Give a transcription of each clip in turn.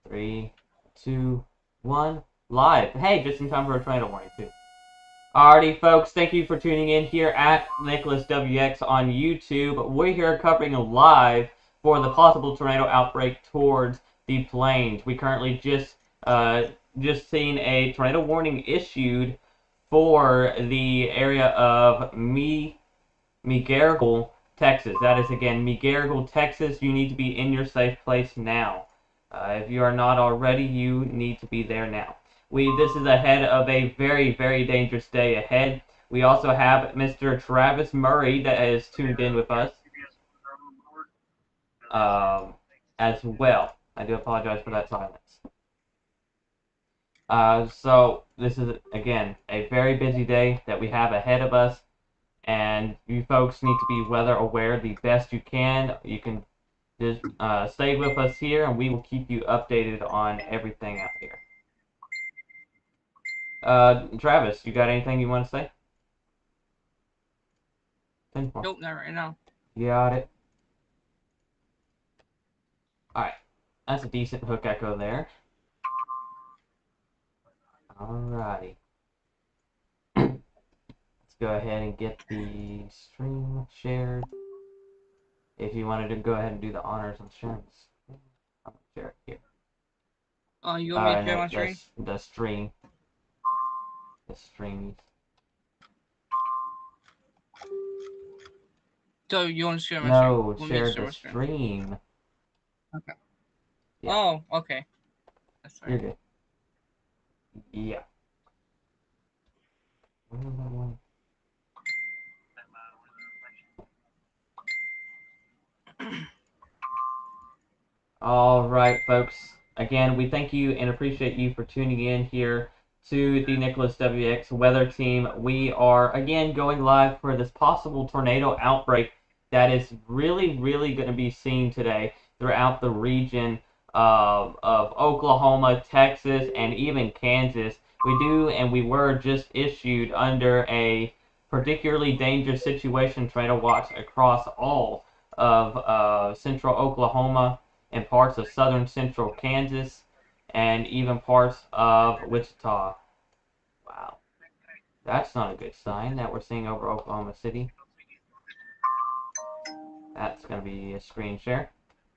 3, 2, 1, live. Hey, just in time for a tornado warning, too. Alrighty, folks, thank you for tuning in here at Nicholas WX on YouTube. We're here covering live for the possible tornado outbreak towards the plains. We currently just seen a tornado warning issued for the area of McGarrigle, Texas. That is, again, McGarrigle, Texas. You need to be in your safe place now. If you are not already, you need to be there now. This is ahead of a very, very dangerous day ahead. We also have Mr. Travis Murray that is tuned in with us as well. I do apologize for that silence. So this is, again, a very busy day that we have ahead of us. And you folks need to be weather aware the best you can. You can just stay with us here, and we will keep you updated on everything out here. Travis, you got anything you want to say? Nope, not right now. You got it. Alright, that's a decent hook echo there. Alrighty. Let's go ahead and get the stream shared. If you wanted to go ahead and do the honors on sharing this, I'm going to share it here. Oh, you want me to share my screen? The stream. The stream. So you want to share my No, screen? share the stream. Okay. Yeah. Oh, okay. That's right. You're good. Yeah. All right, folks. Again, we thank you and appreciate you for tuning in here to the Nicholas WX Weather Team. We are, again, going live for this possible tornado outbreak that is really, really going to be seen today throughout the region of Oklahoma, Texas, and even Kansas. We were just issued under a particularly dangerous situation tornado watch across all of central Oklahoma and parts of southern central Kansas, and even parts of Wichita. Wow. That's not a good sign that we're seeing over Oklahoma City. That's going to be a screen share.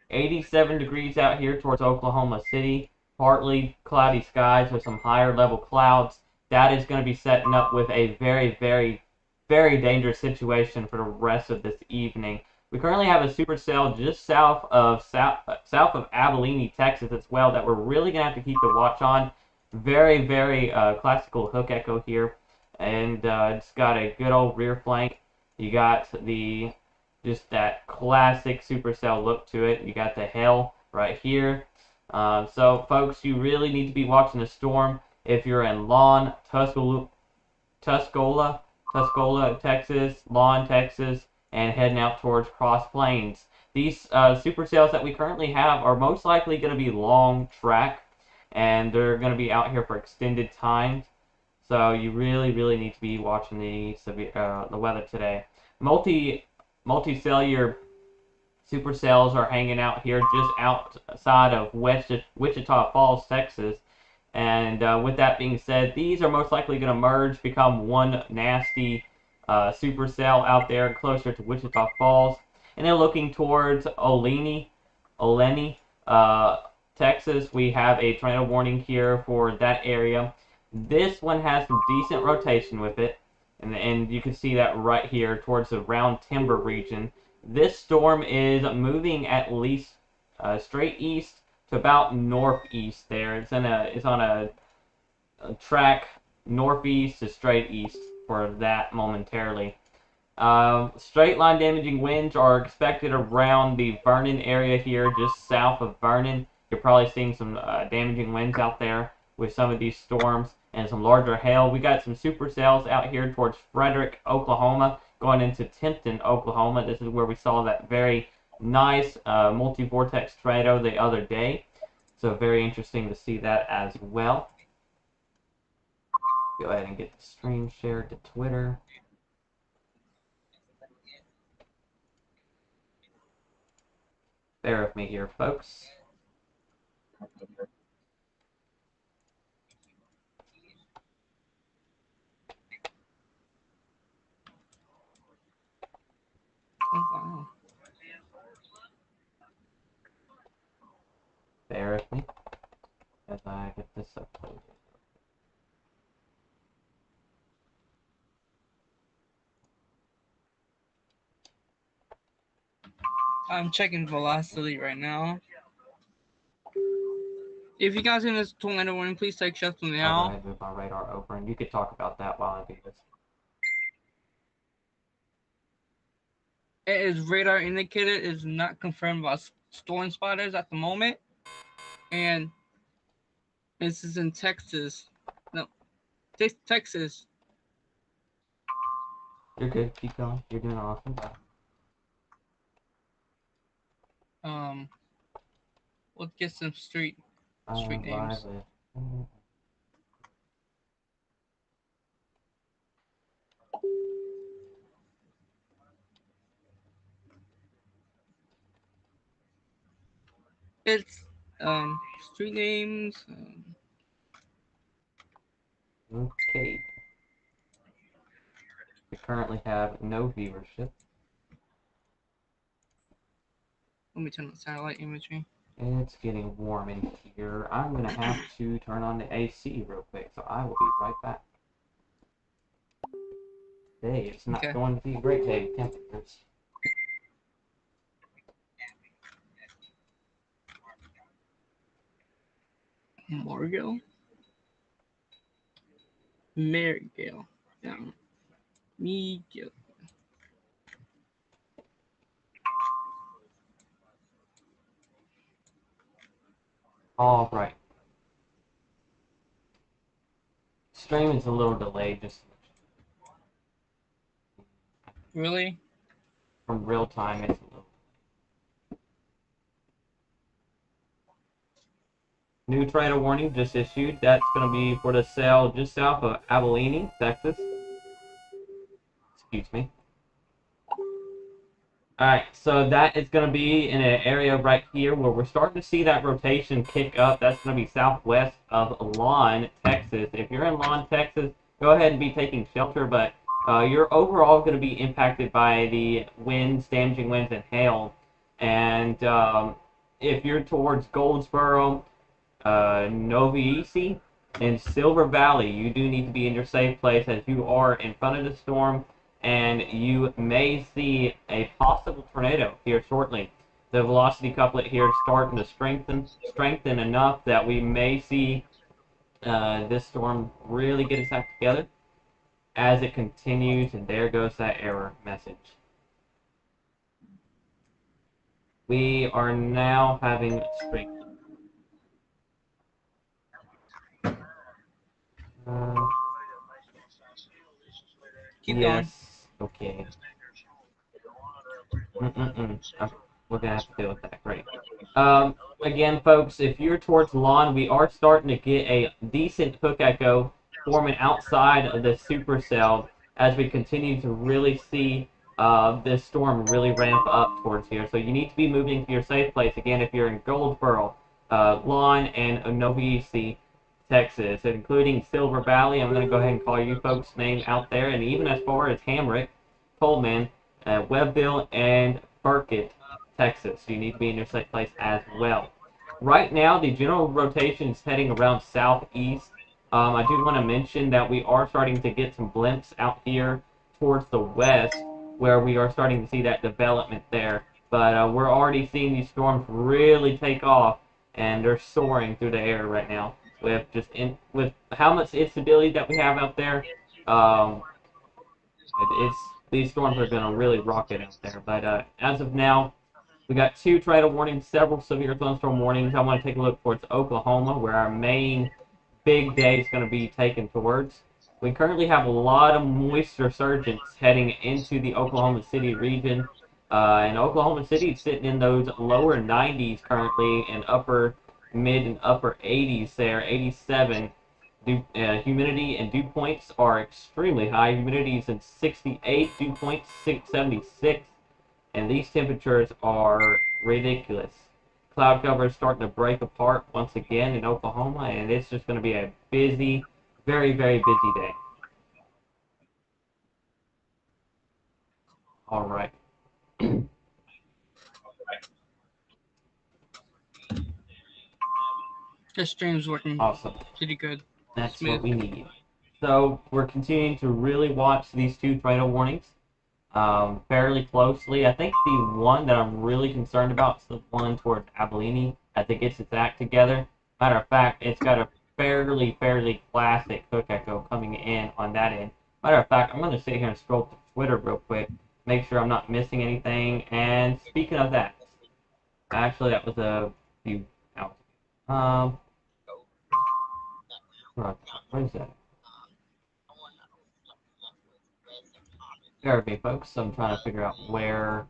87 degrees out here towards Oklahoma City. Partly cloudy skies with some higher level clouds. That is going to be setting up with a very, very, very dangerous situation for the rest of this evening. We currently have a supercell just south of Abilene, Texas, as well, that we're really gonna have to keep the watch on. Very, very classical hook echo here, and it's got a good old rear flank. You got just that classic supercell look to it. You got the hail right here. So, folks, you really need to be watching the storm if you're in Lawn, Tuscola, Texas, Lawn, Texas, and heading out towards Cross Plains. These supercells that we currently have are most likely going to be long track, and they're going to be out here for extended times. So you really, really need to be watching the weather today. Multicellular supercells are hanging out here just outside of Wichita Falls, Texas. And with that being said, these are most likely going to merge, become one nasty supercell out there closer to Wichita Falls. And then looking towards Oleni, Texas, we have a tornado warning here for that area. This one has some decent rotation with it. And you can see that right here towards the Round Timber region. This storm is moving at least straight east to about northeast there. It's on a track northeast to straight east for that momentarily. Straight line damaging winds are expected around the Vernon area here, just south of Vernon. You're probably seeing some damaging winds out there with some of these storms and some larger hail. We got some supercells out here towards Frederick, Oklahoma, going into Tempton, Oklahoma. This is where we saw that very nice multi-vortex tornado the other day. So very interesting to see that as well. Go ahead and get the stream shared to Twitter. Bear with me here, folks. Oh, wow. Bear with me as I get this uploaded. I'm checking velocity right now. If you guys in this tornado warning, please take shots from the I'll go owl. ahead and move my radar over, and you could talk about that while I do this. It is radar indicated. It is not confirmed by storm spotters at the moment. And this is in Texas. No, Texas. You're good. Keep going. You're doing awesome. Bye. We'll get some street Live names. with. It's street names. Okay. We currently have no viewership. Let me turn on satellite imagery. It's getting warm in here. I'm gonna have to turn on the AC real quick, so I will be right back. Today it's not going to be a great day with temperatures. Margale? Marigale. Yeah. Miguel. All right. Stream is a little delayed, just Really? from real time. It's a little. New tornado warning just issued. That's going to be for the cell just south of Abilene, Texas. Excuse me. Alright, so that is going to be in an area right here where we're starting to see that rotation kick up. That's going to be southwest of Lon, Texas. If you're in Lon, Texas, go ahead and be taking shelter, but you're overall going to be impacted by the winds, damaging winds, and hail. And if you're towards Goldsboro, Noviesi, and Silver Valley, you do need to be in your safe place as you are in front of the storm, and you may see a possible tornado here shortly. The velocity couplet here is starting to strengthen enough that we may see this storm really get its act together as it continues, and there goes that error message. We are now having strength. Keep Yes. going. Okay. Okay. We're gonna have to deal with that. Great. Again, folks, if you're towards lawn, we are starting to get a decent hook echo forming outside of the supercell as we continue to really see this storm really ramp up towards here. So you need to be moving to your safe place. Again, if you're in Goldsboro, Lawn, and Noviesi, Texas, including Silver Valley, I'm going to go ahead and call you folks' name out there, and even as far as Hamrick, Coleman, Webbville, and Burkett, Texas. You need to be in your safe place as well. Right now, the general rotation is heading around southeast. I do want to mention that we are starting to get some blimps out here towards the west, where we are starting to see that development there. But we're already seeing these storms really take off, and they're soaring through the air right now. With how much instability that we have out there, it's these storms are going to really rock it out there. But as of now, we got 2 tornado warnings, several severe thunderstorm warnings. I want to take a look towards Oklahoma, where our main big day is going to be taken towards. We currently have a lot of moisture surges heading into the Oklahoma City region. And Oklahoma City is sitting in those lower 90s currently and mid and upper 80s there, 87. Humidity and dew points are extremely high. Humidity is at 68, dew points 76, and these temperatures are ridiculous. Cloud cover is starting to break apart once again in Oklahoma, and it's just going to be a busy, very, very busy day. All right. The stream's working Awesome. pretty good. That's what Smooth. we need. So we're continuing to really watch these two tornado warnings fairly closely. I think the one that I'm really concerned about is the one towards Abilene as it gets its act together. Matter of fact, it's got a fairly classic hook echo coming in on that end. Matter of fact, I'm going to sit here and scroll to Twitter real quick, make sure I'm not missing anything. And speaking of that, actually, that was a few out. Um, where is that? Bear with me, folks. I'm trying to figure out where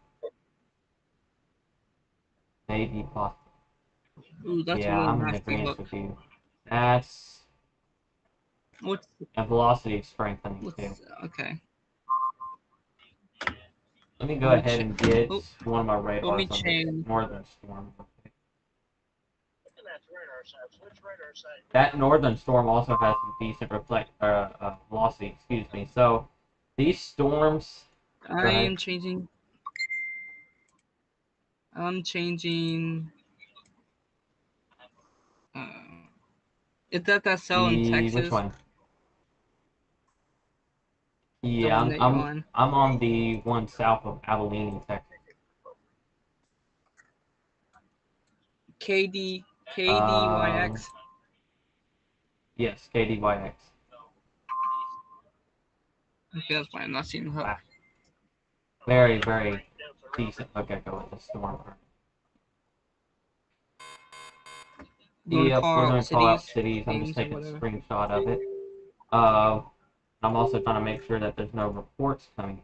maybe possible. Ooh, that's a Yeah, really I'm in nasty agreement look. with you. That's What's a velocity strengthening too. what's okay? Let me Let go me ahead check. and get Oh, one of my let me radars on this change. northern storm. That northern storm also has some decent velocity. Excuse me. So these storms. Go I ahead. am changing. I'm changing. Uh, is that cell in Which Texas? one? The Yeah, one I'm that you're I'm on. I'm on the one south of Abilene, Texas. KD Um, KDYX. yes, KDYX. Okay, that's fine. I'm not seeing the hook. Wow. Very decent hook echo with the storm. You want to Yep, call we're out going to call out cities, cities. I'm just names, or taking a whatever? screenshot of it. Uh, I'm also trying to make sure that there's no reports coming in.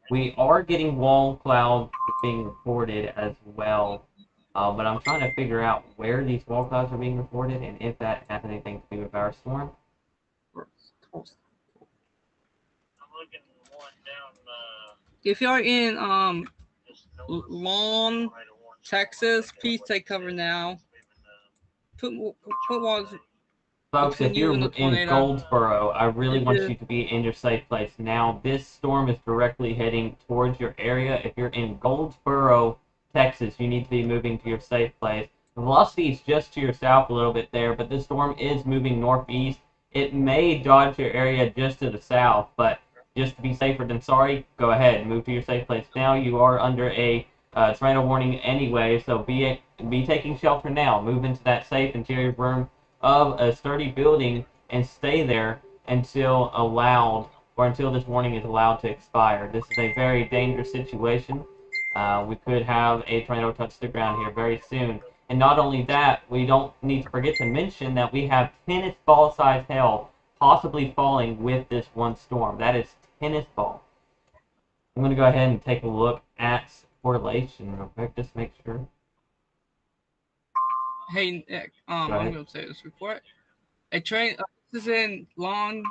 We are getting wall clouds being reported as well, but I'm trying to figure out where these wall clouds are being reported and if that has anything to do with our storm. If you're in Lawn, Texas, please take cover now. Put walls Folks, between if you and the you're in tornado. Goldsboro, I really want Into you to be in your safe place. Now, this storm is directly heading towards your area. If you're in Goldsboro, Texas, you need to be moving to your safe place. The velocity is just to your south a little bit there, but this storm is moving northeast. It may dodge your area just to the south, but just to be safer than sorry, go ahead, move to your safe place now. You are under a tornado warning anyway, so be taking shelter now. Move into that safe interior room of a sturdy building and stay there until this warning is allowed to expire. This is a very dangerous situation. We could have a tornado touch the ground here very soon. And not only that, we don't need to forget to mention that we have tennis ball size hail possibly falling with this one storm. That is tennis ball. I'm going to go ahead and take a look at correlation real quick, just make sure. hey Nick, Go I'm ahead. gonna say this report. A train. This is in Long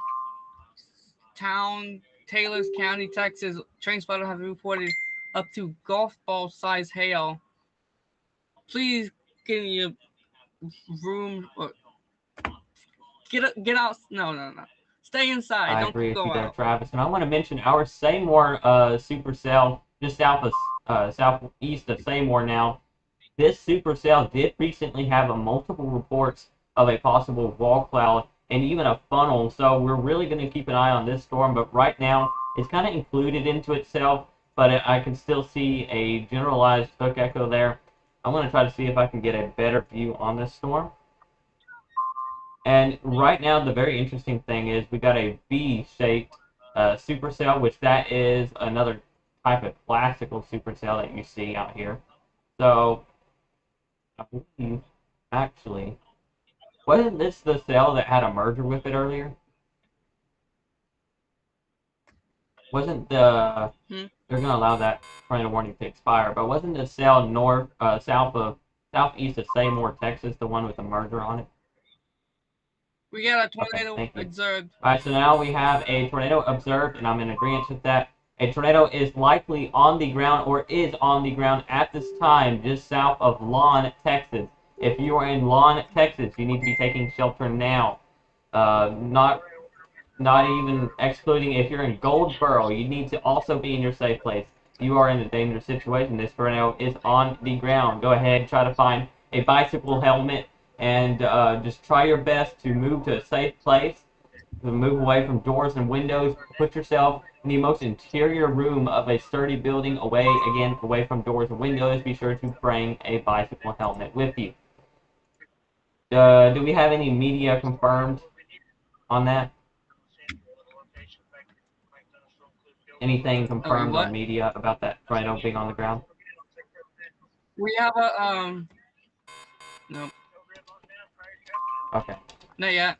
Town, Taylors County, Texas. Train spotter have reported up to golf ball size hail. Please get in your room. Or get out. No. Stay inside. I Don't agree with go you there, out. Travis. And I want to mention our Seymour supercell just southeast of Seymour now. This supercell did recently have a multiple reports of a possible wall cloud and even a funnel. So we're really going to keep an eye on this storm. But right now, it's kind of included into itself. But I can still see a generalized hook echo there. I'm going to try to see if I can get a better view on this storm. And right now, the very interesting thing is we got a V-shaped supercell, which that is another type of classical supercell that you see out here. So, I believe, actually, wasn't this the cell that had a merger with it earlier? Wasn't Hmm? they're going to allow that tornado warning to expire, but wasn't the cell southeast of Seymour, Texas, the one with the merger on it? We got a Okay, tornado thank you. observed. All right, so now we have a tornado observed, and I'm in agreement with that. A tornado is likely on the ground or is on the ground at this time just south of Lawn, Texas. If you are in Lawn, Texas, you need to be taking shelter now. Not even excluding if you're in Goldsboro, you need to also be in your safe place. You are in a dangerous situation. This tornado is on the ground. Go ahead, try to find a bicycle helmet and just try your best to move to a safe place, to move away from doors and windows. Put yourself in the most interior room of a sturdy building, away from doors and windows. Be sure to bring a bicycle helmet with you. Do we have any media confirmed on that? Anything Wait, confirmed on what? media about that tornado being on the ground? We have a no, Okay, not yet.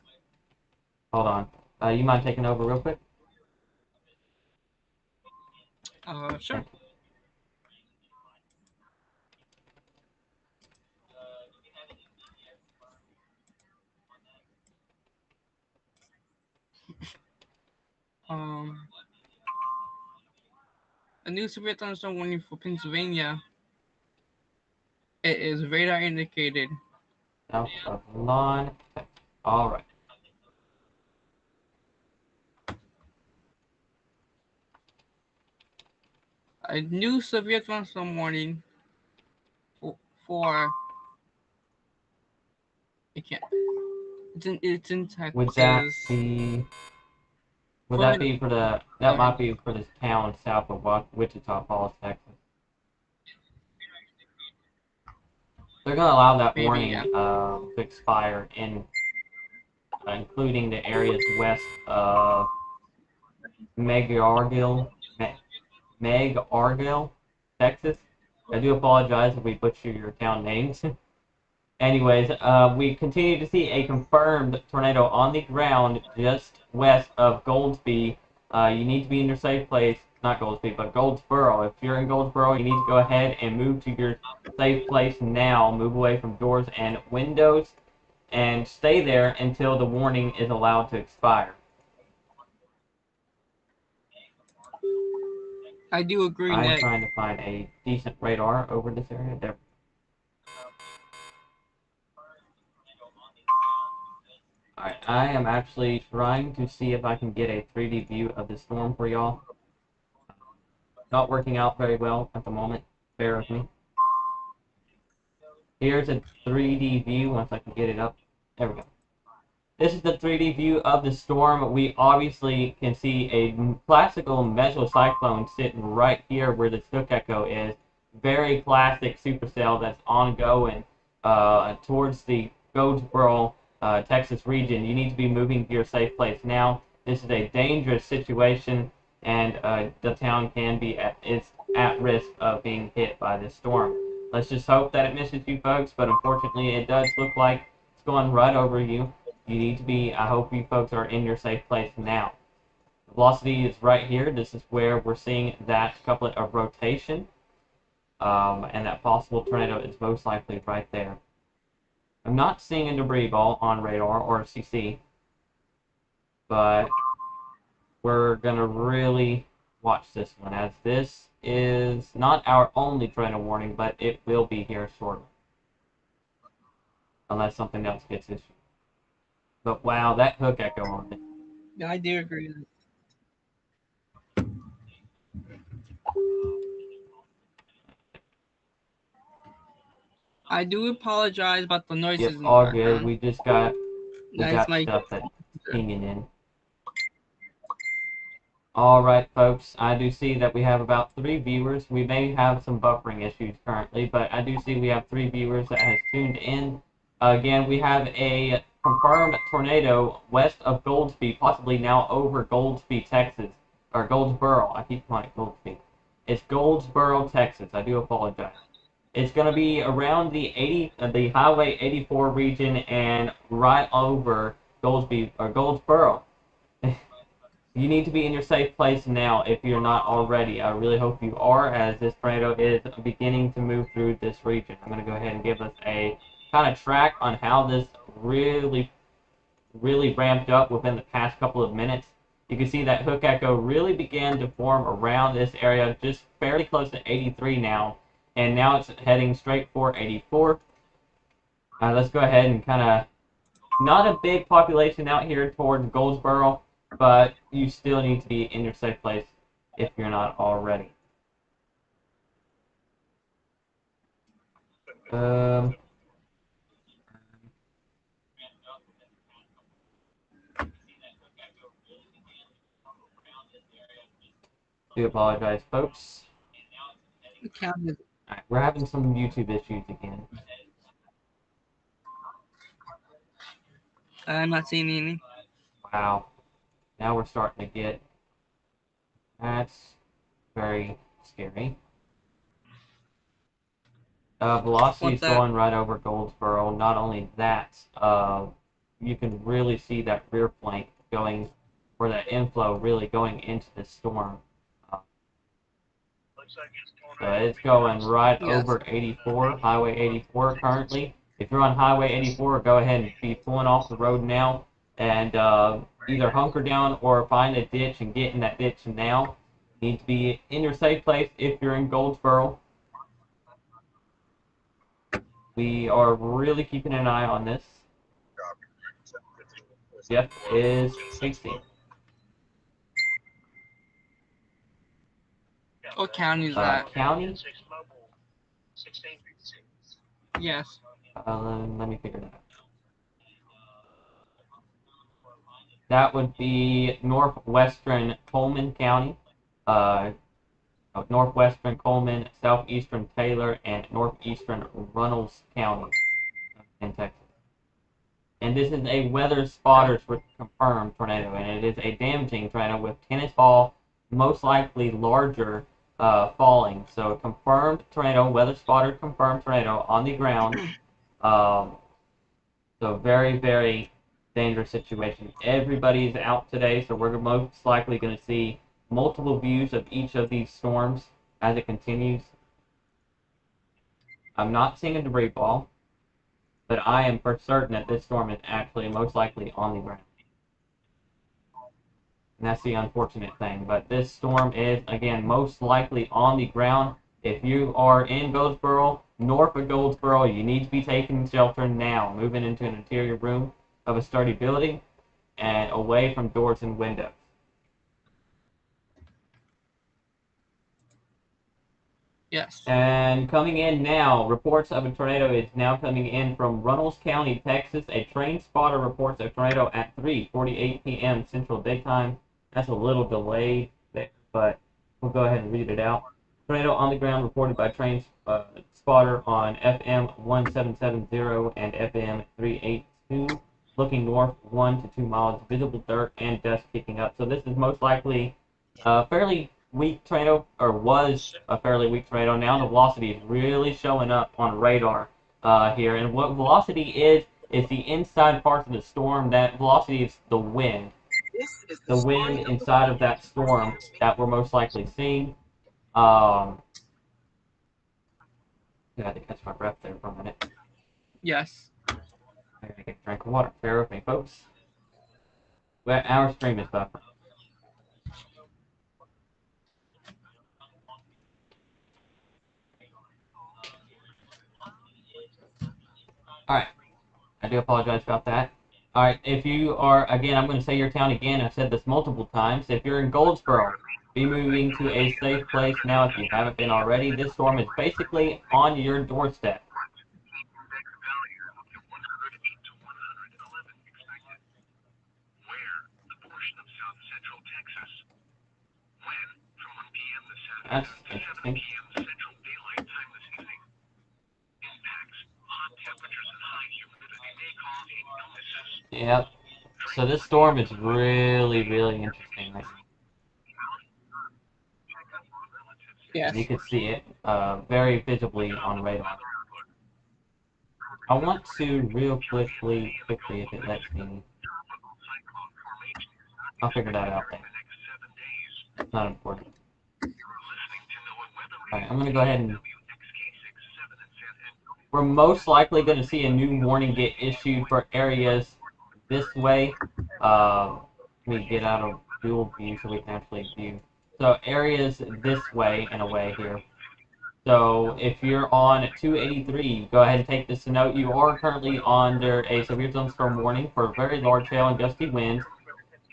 hold on. You mind taking over real quick? Sure. Thank you. Um, a new severe thunderstorm warning for Pennsylvania. It is radar indicated. South of lawn. All right. A new severe thunderstorm warning for it can't. It's in Would that Texas. be? Would that For be for the? go That ahead. might be for this town south of Wichita Falls, Texas. They're going to allow that Maybe, yeah. warning to expire including the areas west of Meg Argyle, Meg Argyle, Texas. I do apologize if we butcher your town names. Anyways, we continue to see a confirmed tornado on the ground just west of Goldsby. You need to be in your safe place, not Goldsby, but Goldsboro. If you're in Goldsboro, you need to go ahead and move to your safe place now. Move away from doors and windows and stay there until the warning is allowed to expire. I do agree, I'm Nick. trying to find a decent radar over this area. There. Alright, I am actually trying to see if I can get a 3D view of the storm for y'all. Not working out very well at the moment. Bear with me. Here's a 3D view once I can get it up. There we go. This is the 3D view of the storm. We obviously can see a classical mesocyclone sitting right here where the Snook Echo is. Very classic supercell that's ongoing towards the Goldsboro, Texas region. You need to be moving to your safe place now. This is a dangerous situation, and the town is at risk of being hit by this storm. Let's just hope that it misses you folks, but unfortunately it does look like it's going right over you. You need to be, I hope you folks are in your safe place now. Velocity is right here. This is where we're seeing that couplet of rotation. And that possible tornado is most likely right there. I'm not seeing a debris ball on radar or CC, but we're going to really watch this one, as this is not our only tornado warning, but it will be here shortly. Unless something else gets issued. But wow, that hook echo on it. Yeah, I do agree. I do apologize about the Yep, noises in the all good. background. We That's got my stuff that's pinging in. All right, folks. I do see that we have about 3 viewers. We may have some buffering issues currently, but I do see we have 3 viewers that has tuned in. Again, we have a confirmed tornado west of Goldsby, possibly now over Goldsby, Texas, or Goldsboro. I keep calling it Goldsby. It's Goldsboro, Texas. I do apologize. It's going to be around the Highway 84 region and right over Goldsby or Goldsboro. You need to be in your safe place now if you're not already. I really hope you are, as this tornado is beginning to move through this region. I'm going to go ahead and give us a kind of track on how this really ramped up within the past couple of minutes. You can see that hook echo really began to form around this area, just fairly close to 83 now, and now it's heading straight for 84. Let's go ahead and kind of, not a big population out here towards Goldsboro, but you still need to be in your safe place if you're not already. Um, Do apologize, folks. The county. Alright, we're having some YouTube issues again. I'm not seeing any. Wow. Now we're starting to get... That's very scary. Velocity Want is that? going right over Goldsboro. Not only that, you can really see that rear flank going, or that inflow really going into the storm. Uh, so it's going right Yes. over 84, Highway 84 currently. If you're on Highway 84, go ahead and be pulling off the road now and either hunker down or find a ditch and get in that ditch now. You need to be in your safe place if you're in Goldsboro. We are really keeping an eye on this. Jeff is chasing. What county is that? County? Yes. Let me figure that out. That would be northwestern Coleman County, uh, northwestern Coleman, southeastern Taylor, and northeastern Runnels County in Texas. And this is a weather spotters confirmed tornado, and it is a damaging tornado with tennis ball, most likely larger, falling. So a confirmed tornado, weather spotter confirmed tornado on the ground. So very, very dangerous situation. Everybody's out today, so we're most likely going to see multiple views of each of these storms as it continues. I'm not seeing a debris ball, but I am for certain that this storm is actually most likely on the ground. And that's the unfortunate thing. But this storm is, again, most likely on the ground. If you are in Goldsboro, north of Goldsboro, you need to be taking shelter now, moving into an interior room of a sturdy building and away from doors and windows. Yes. And coming in now, reports of a tornado is now coming in from Runnels County, Texas. A train spotter reports a tornado at 3:48 p.m. Central Daytime. That's a little delayed, but we'll go ahead and read it out. Tornado on the ground reported by train spotter on FM 1770 and FM 382. Looking north 1 to 2 miles, visible dirt and dust kicking up. So this is most likely fairly weak tornado, or was a fairly weak tornado. Now the velocity is really showing up on radar here. And what velocity is the inside parts of the storm. That velocity is the wind. The wind inside of that storm that we're most likely seeing. I had to catch my breath there for a minute. Yes. I gotta get a drink of water. Bear with me, folks. Our stream is buffering. Alright. I do apologize about that. Alright, if you are, again, I'm going to say your town again. I've said this multiple times. If you're in Goldsboro, be moving to a safe place now if you haven't been already. This storm is basically on your doorstep. That's interesting. Yep. So this storm is really, really interesting right now. Yes. You can see it very visibly on radar. I want to real quickly, if it lets me. I'll figure that out later. It's not important. Alright, I'm going to go ahead and... We're most likely going to see a new warning get issued for areas this way. Let me get out of dual view so we can actually view. So areas this way and away here. So if you're on 283, go ahead and take this to note. You are currently under a severe thunderstorm warning for very large hail and gusty winds.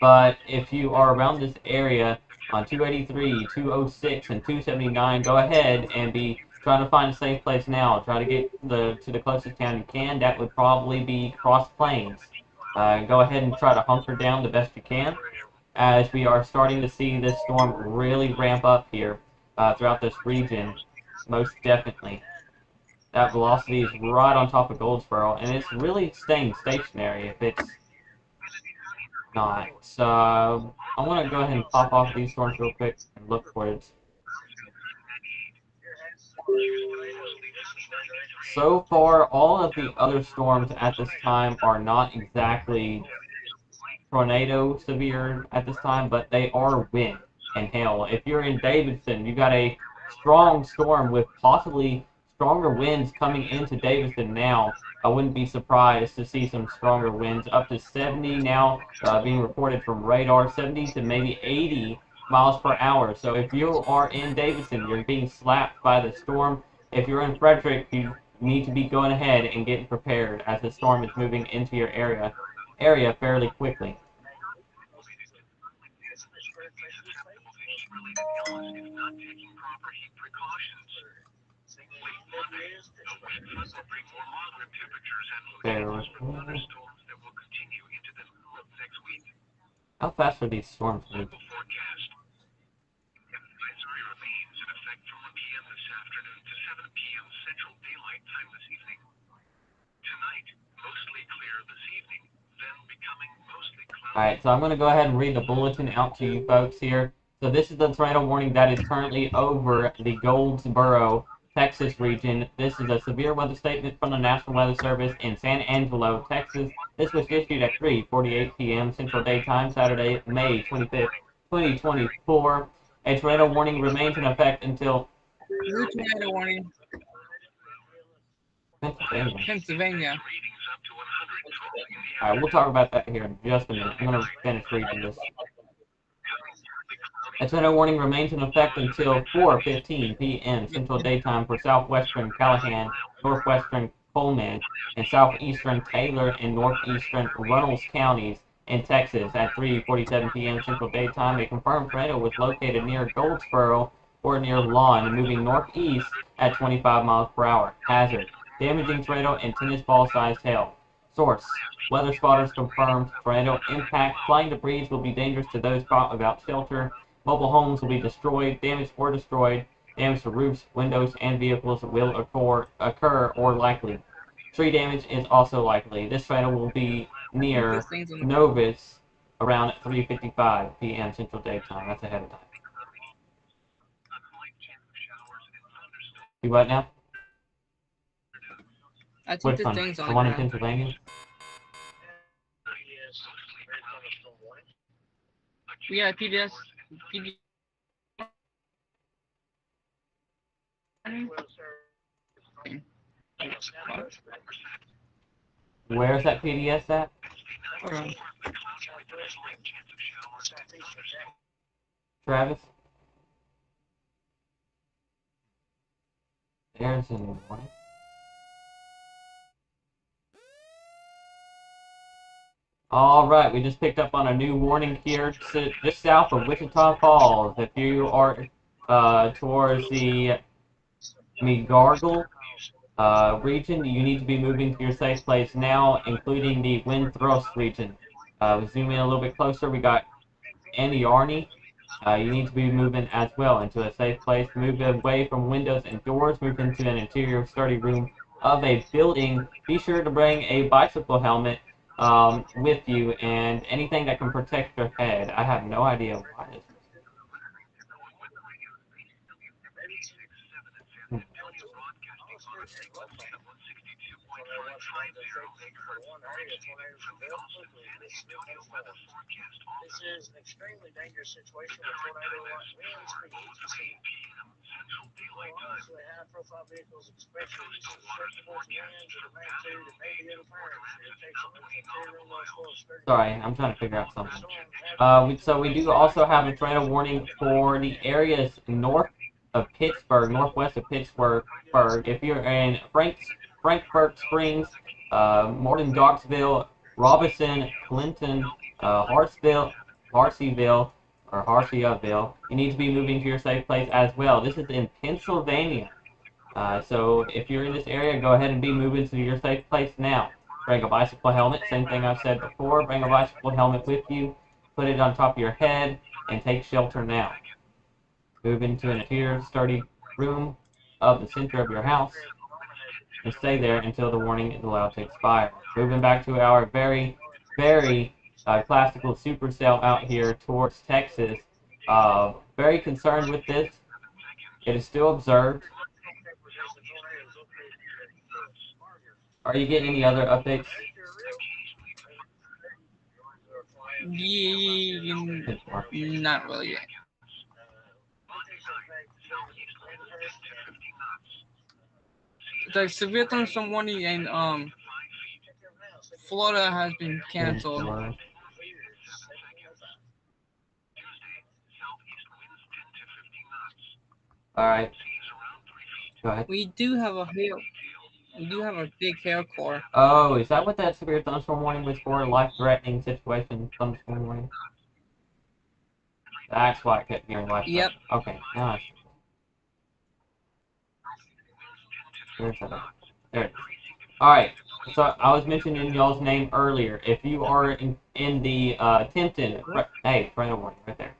But if you are around this area on 283, 206, and 279, go ahead and be trying to find a safe place now. Try to get to the closest town you can. That would probably be Cross Plains. Go ahead and try to hunker down the best you can. as we are starting to see this storm really ramp up here throughout this region, most definitely. That velocity is right on top of Goldsboro, and it's really staying stationary if it's not. So I want to go ahead and pop off these storms real quick and look for it. So far, all of the other storms at this time are not exactly tornado severe at this time, but they are wind and hail. If you're in Davidson, you got a strong storm with possibly stronger winds coming into Davidson now. I wouldn't be surprised to see some stronger winds up to 70 now being reported from radar, 70 to maybe 80 miles per hour. So if you are in Davidson, you're being slapped by the storm. If you're in Frederick, you need to be going ahead and getting prepared as the storm is moving into your area fairly quickly. How fast are these storms moving? Alright, so I'm going to go ahead and read the bulletin out to you folks here. So this is the tornado warning that is currently over the Goldsboro, Texas region. This is a severe weather statement from the National Weather Service in San Angelo, Texas. This was issued at 3:48 p.m. Central Daytime, Saturday, May 25th, 2024. A tornado warning remains in effect until New tornado warning. Pennsylvania. Pennsylvania. Alright, we'll talk about that here in just a minute. I'm going to finish reading this. A tornado warning remains in effect until 4:15 p.m. Central Daytime for southwestern Callahan, northwestern Coleman, and southeastern Taylor and northeastern Runnels counties in Texas. At 3:47 p.m. Central Daytime, a confirmed tornado was located near Goldsboro or near Lawn, moving northeast at 25 miles per hour. Hazard: damaging tornado and tennis ball-sized hail. Source: weather spotters confirmed tornado impact. Flying debris will be dangerous to those caught without shelter. Mobile homes will be destroyed, damaged or destroyed. Damage to roofs, windows, and vehicles will occur or likely. Tree damage is also likely. This tornado will be near Novus around 3:55 p.m. Central Daytime. That's ahead of time. You what now? I think Which the one? thing's on The one in now. Pennsylvania? Yeah, PDS. Where's that PDS at? Hold on. Travis? There's a new one. Alright, we just picked up on a new warning here just south of Wichita Falls. If you are towards the McGargle region, you need to be moving to your safe place now, including the wind thrust region. We zoom in a little bit closer, we got Andy Arney. You need to be moving as well into a safe place. Move away from windows and doors. Move into an interior study room of a building. Be sure to bring a bicycle helmet with you and anything that can protect your head. I have no idea why this. This is an extremely dangerous situation with tornado winds for the EGC. Honestly, high-profile vehicles, especially susceptible to winds of the magnitude that may be interference. It takes a interior room full of sturdy. Sorry, I'm trying to figure out something. So we do also have a tornado warning for the areas north of Pittsburgh, northwest of Pittsburgh. If you're in Frankfurt Springs, Morton Docksville, Robinson, Clinton, Hartsville, Hartseyville, you need to be moving to your safe place as well. This is in Pennsylvania. So if you're in this area, go ahead and be moving to your safe place now. Bring a bicycle helmet, same thing I've said before. Bring a bicycle helmet with you. put it on top of your head, and take shelter now. Move into an interior sturdy room of the center of your house and stay there until the warning is allowed to expire. Moving back to our very classical supercell out here towards Texas. Very concerned with this. It is still observed. Are you getting any other updates? Yeah, not really yet. The severe thunderstorm warning in Florida has been canceled. All right. Go ahead. We do have a big hail core. Oh, is that what that severe thunderstorm warning was for? Life-threatening situation thunderstorm warning? That's why I kept hearing life-threatening. Yep. Okay, now I see. Where's that at? There it is. Alright, so I was mentioning y'all's name earlier. If you are in the Tempton, hey, parental warning right there.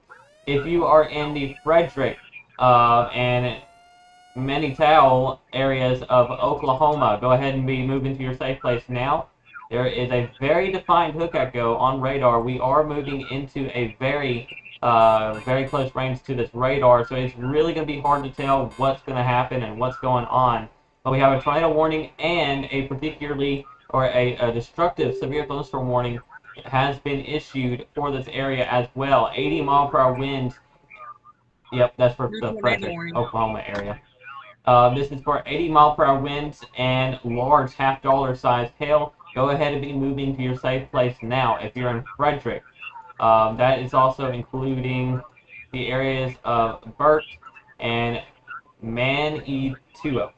If you are in the Frederick and Malicoate areas of Oklahoma, go ahead and be moving to your safe place now. There is a very defined hook echo on radar. We are moving into a very close range to this radar, so it's really going to be hard to tell what's going to happen and what's going on. But we have a tornado warning and a destructive severe thunderstorm warning has been issued for this area as well. 80-mile-per-hour winds. Yep, that's for the Frederick, Oklahoma area. This is for 80-mile-per-hour winds and large half-dollar sized hail. Go ahead and be moving to your safe place now if you're in Frederick. That is also including the areas of Burt and Manitowoc.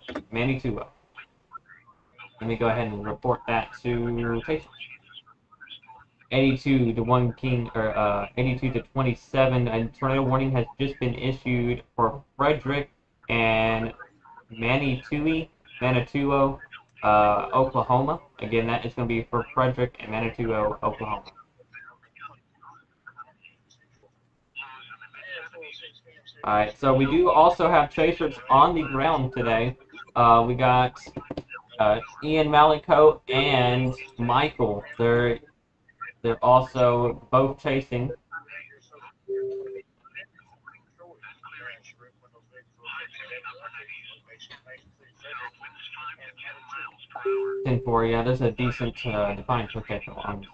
Let me go ahead and report that to Chase. 82 to 1 King, or 82 to 27. A tornado warning has just been issued for Frederick and Manitowoc, Oklahoma. Again, that is going to be for Frederick and Manitowoc, Oklahoma. Alright, so we do also have chasers on the ground today. We got Ian Malicoate and Michael. They're also both chasing. 10-4, yeah, there's a decent defined potential on this.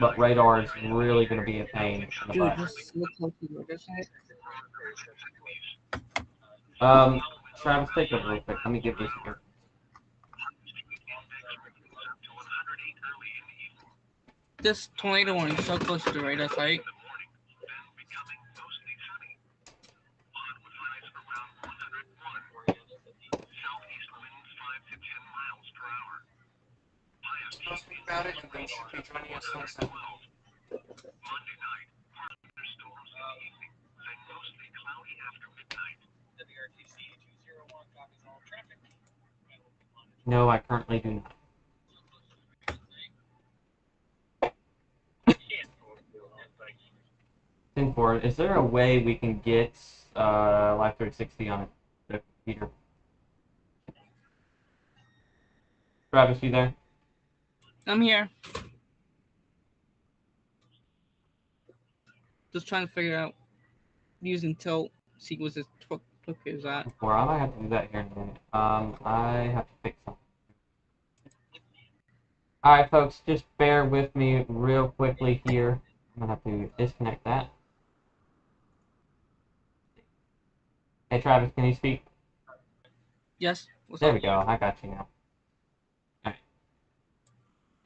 But radar is really going to be a pain in the butt. Travis, take it real quick. Let me give this here. This tornado warning is so close to the radar site. Speak about it, and they should be joining us on Sunday. No, I currently do not. 10-4, is there a way we can get Live 360 on the computer? Travis, you there? I'm here. Just trying to figure out using tilt sequences is that. Well, I might have to do that here in a minute. I have to fix something. Alright, folks, just bear with me real quickly here. I'm going to have to disconnect that. Hey, Travis, can you speak? Yes. There we go. I got you now. Alright.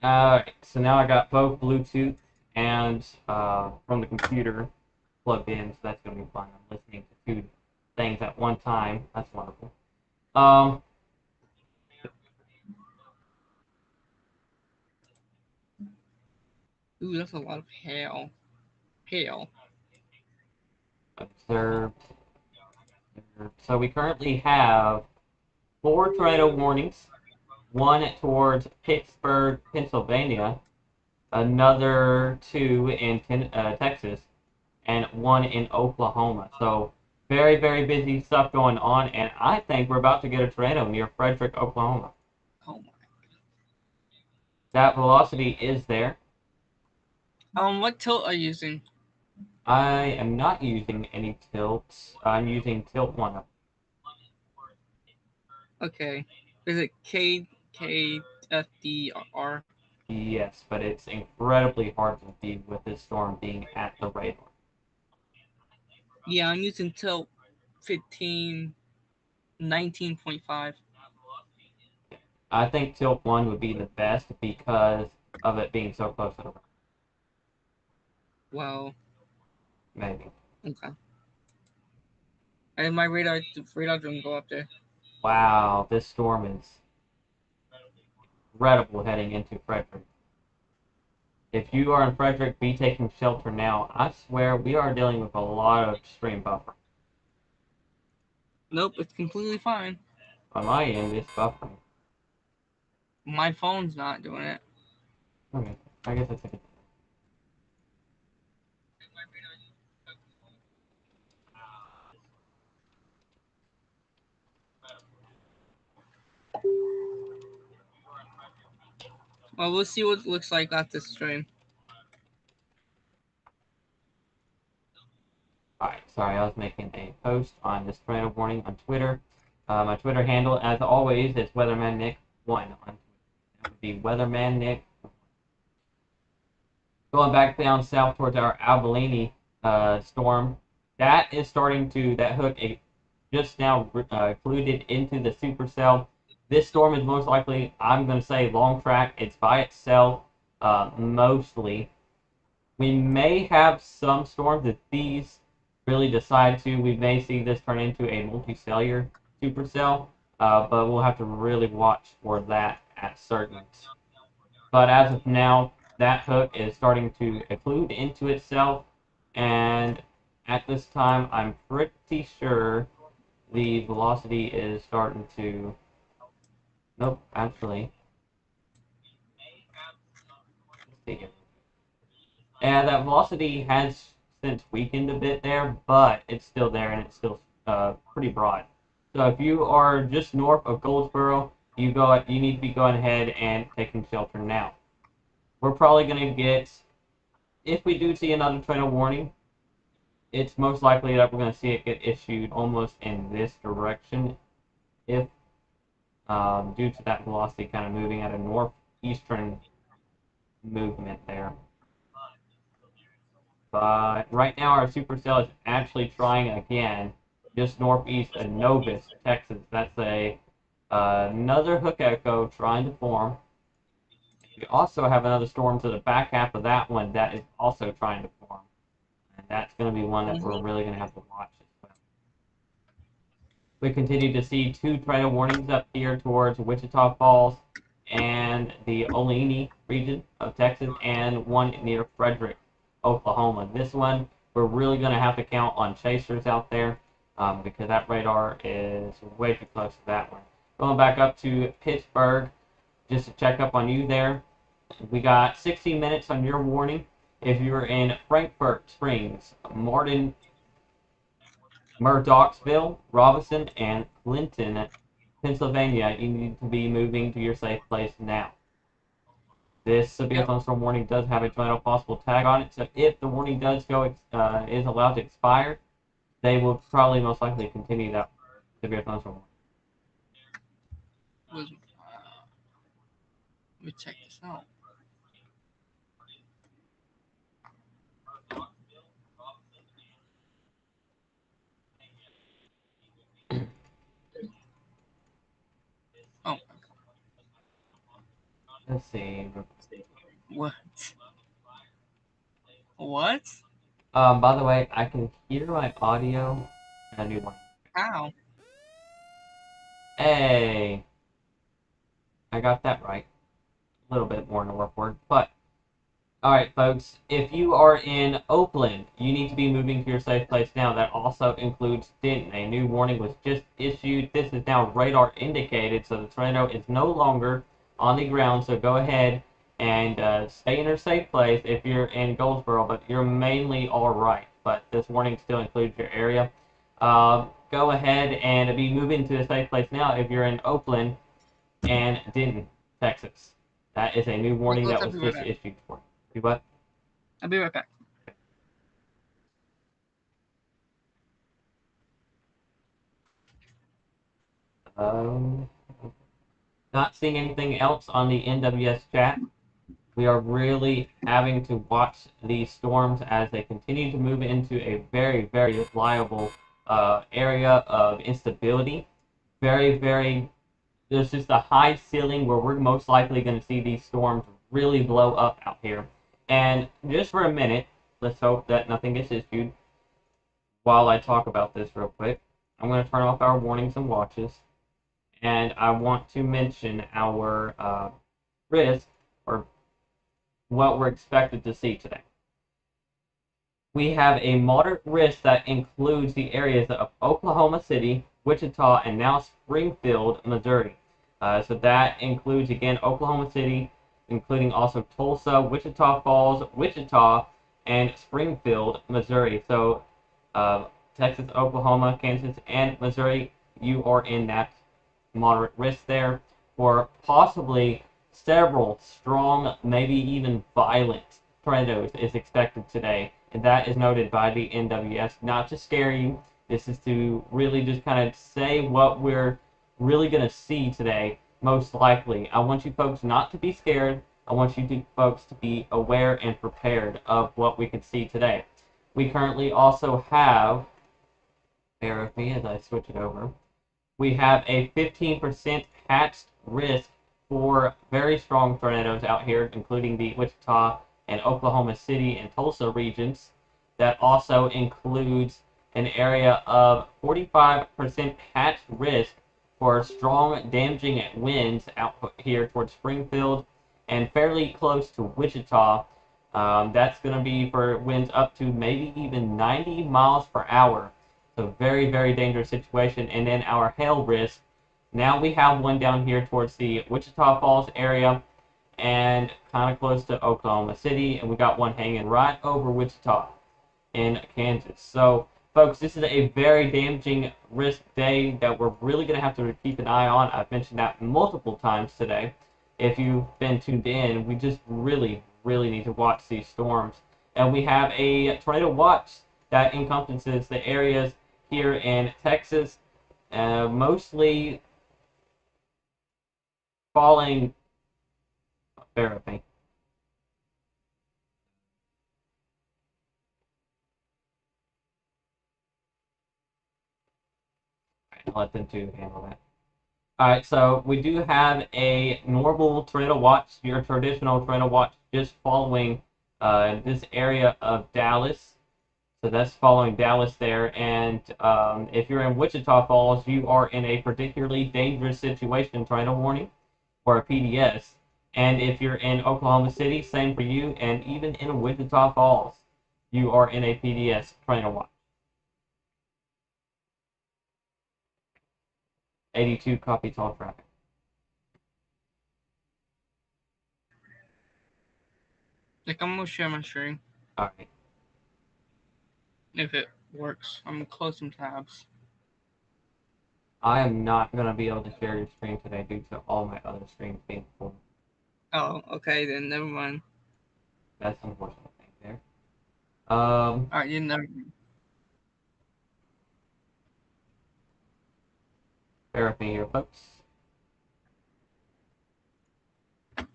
Alright, so now I got both Bluetooth and from the computer plugged in, so that's going to be fun. I'm listening to two things at one time. That's wonderful. Ooh, that's a lot of hail. Observed. So we currently have 4 tornado warnings. One towards Pittsburgh, Pennsylvania. another 2 in Texas, and 1 in Oklahoma. So very, very busy stuff going on, and I think we're about to get a tornado near Frederick, Oklahoma. Oh my. That velocity is there. What tilt are you using? I am not using any tilts. I'm using tilt 1. Okay. Is it KFDR? Yes, but it's incredibly hard to see with this storm being at the radar. Yeah, I'm using tilt 15, 19.5. I think tilt 1 would be the best because of it being so close to the radar. Wow. Maybe. Okay. And my radar didn't go up there. Wow, this storm is incredible heading into Frederick. If you are in Frederick, be taking shelter now. I swear we are dealing with a lot of stream buffer. Nope, it's completely fine. On my end, it's buffering. My phone's not doing it. Okay, I guess that's it. Well, we'll see what it looks like after this stream. Alright, sorry, I was making a post on this tornado warning on Twitter. My Twitter handle, as always, is WeathermanNick1. That would be WeathermanNick. Going back down south towards our Abilene storm, that is starting to, that hook just now included into the supercell. This storm is most likely, I'm going to say, long track. It's by itself, mostly. We may have some storms if these really decide to. We may see this turn into a multicellular supercell, but we'll have to really watch for that at certain. But as of now, that hook is starting to occlude into itself, and at this time, I'm pretty sure the velocity is starting to. Nope, actually. Let's see here. And that velocity has since weakened a bit there, but it's still there and it's still pretty broad. So if you are just north of Goldsboro, you need to be going ahead and taking shelter now. We're probably going to get, if we do see another tornado warning, it's most likely that we're going to see it get issued almost in this direction, if due to that velocity kind of moving at a northeastern movement there. But right now our supercell is actually trying again, just northeast of Novus, Texas. That's another hook echo trying to form. We also have another storm to the back half of that one that is also trying to form. And that's going to be one that we're really going to have to watch as well. We continue to see 2 tornado warnings up here towards Wichita Falls and the Olean region of Texas, and 1 near Frederick, Oklahoma. This one, we're really going to have to count on chasers out there because that radar is way too close to that one. Going back up to Pittsburgh, just to check up on you there. We got 16 minutes on your warning. If you're in Frankfurt Springs, Martin, Murdochsville, Robinson, and Clinton, Pennsylvania, you need to be moving to your safe place now. This severe thunderstorm warning does have a tornado possible tag on it, so if the warning does go is allowed to expire, they will probably most likely continue that severe thunderstorm warning. Let me check this out. Oh. Let's see. What? What? By the way, I can hear my audio in a new one. Ow. Hey! I got that right. A little bit more in the work word, but alright folks, if you are in Oakland, you need to be moving to your safe place now. That also includes Denton. A new warning was just issued. This is now radar indicated, so the tornado is no longer on the ground, so go ahead and stay in a safe place if you're in Goldsboro, but you're mainly all right. But this warning still includes your area. Go ahead and be moving to a safe place now if you're in Oakland and Denton, Texas. That is a new warning Nicholas, that I'll was be right just back. issued for. Do what? I'll be right back. Um, Not seeing anything else on the NWS chat. We are really having to watch these storms as they continue to move into a very, very liable area of instability. There's just a high ceiling where we're most likely going to see these storms really blow up out here. And just for a minute, let's hope that nothing gets issued while I talk about this real quick. I'm going to turn off our warnings and watches, and I want to mention our risk, or what we're expected to see today. We have a moderate risk that includes the areas of Oklahoma City, Wichita, and now Springfield, Missouri. So that includes, again, Oklahoma City, including also Tulsa, Wichita Falls, Wichita, and Springfield, Missouri. So uh, Texas, Oklahoma, Kansas, and Missouri, you are in that moderate risk there for possibly several strong, maybe even violent tornadoes is expected today. And that is noted by the NWS. Not to scare you, this is to really just kind of say what we're really going to see today, most likely. I want you folks not to be scared. I want you folks to be aware and prepared of what we could see today. We currently also have, bear with me as I switch it over, we have a 15% hatched risk for very strong tornadoes out here, including the Wichita and Oklahoma City and Tulsa regions. That also includes an area of 45% hatched risk for strong damaging winds out here towards Springfield and fairly close to Wichita. That's going to be for winds up to maybe even 90 miles per hour. So very, very dangerous situation. And then our hail risk. Now we have one down here towards the Wichita Falls area and kind of close to Oklahoma City. And we got one hanging right over Wichita in Kansas. So, folks, this is a very damaging risk day that we're really going to have to keep an eye on. I've mentioned that multiple times today. If you've been tuned in, we just really, really need to watch these storms. And we have a tornado watch that encompasses the areas here in Texas, mostly falling. Bear with me. I'll let them two handle that. Alright, so we do have a normal tornado watch, your traditional tornado watch, just following this area of Dallas. So that's following Dallas there. And if you're in Wichita Falls, you are in a particularly dangerous situation, tornado warning, or a PDS. And if you're in Oklahoma City, same for you. And even in Wichita Falls, you are in a PDS tornado watch. 82 copies all traffic. Like, I'm gonna share my screen Alright. if it works. I'm gonna close some tabs. I am not going to be able to share your screen today due to all my other screens being full. Oh, okay, then never mind. That's unfortunate thing there. Alright, you never mind. Bear with me here, folks. I'm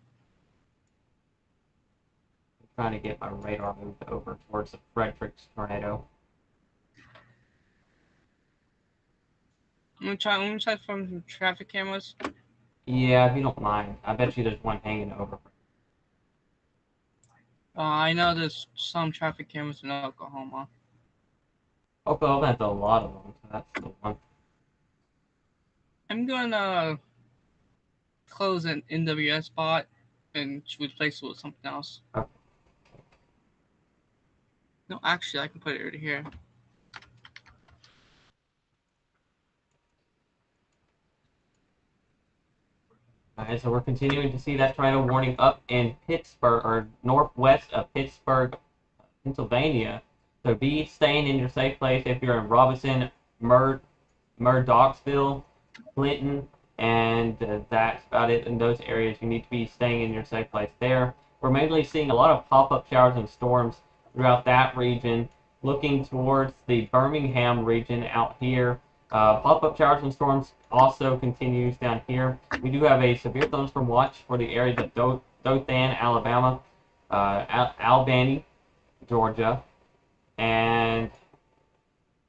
trying to get my radar moved over towards the Fredericks tornado. Let me try from some traffic cameras. Yeah, if you don't mind. I bet you there's one hanging over. I know there's some traffic cameras in Oklahoma. Oklahoma has a lot of them, so that's the one. I'm gonna close an NWS spot and replace it with something else. Okay. No, actually, I can put it right here. And so we're continuing to see that tornado warning up in Pittsburgh, or northwest of Pittsburgh, Pennsylvania. So be staying in your safe place if you're in Robinson, Murdochsville, Clinton, and that's about it in those areas. You need to be staying in your safe place there. We're mainly seeing a lot of pop-up showers and storms throughout that region. Looking towards the Birmingham region out here, pop-up showers and storms also continues down here. We do have a severe thunderstorm watch for the areas of Dothan, Alabama, Albany, Georgia, and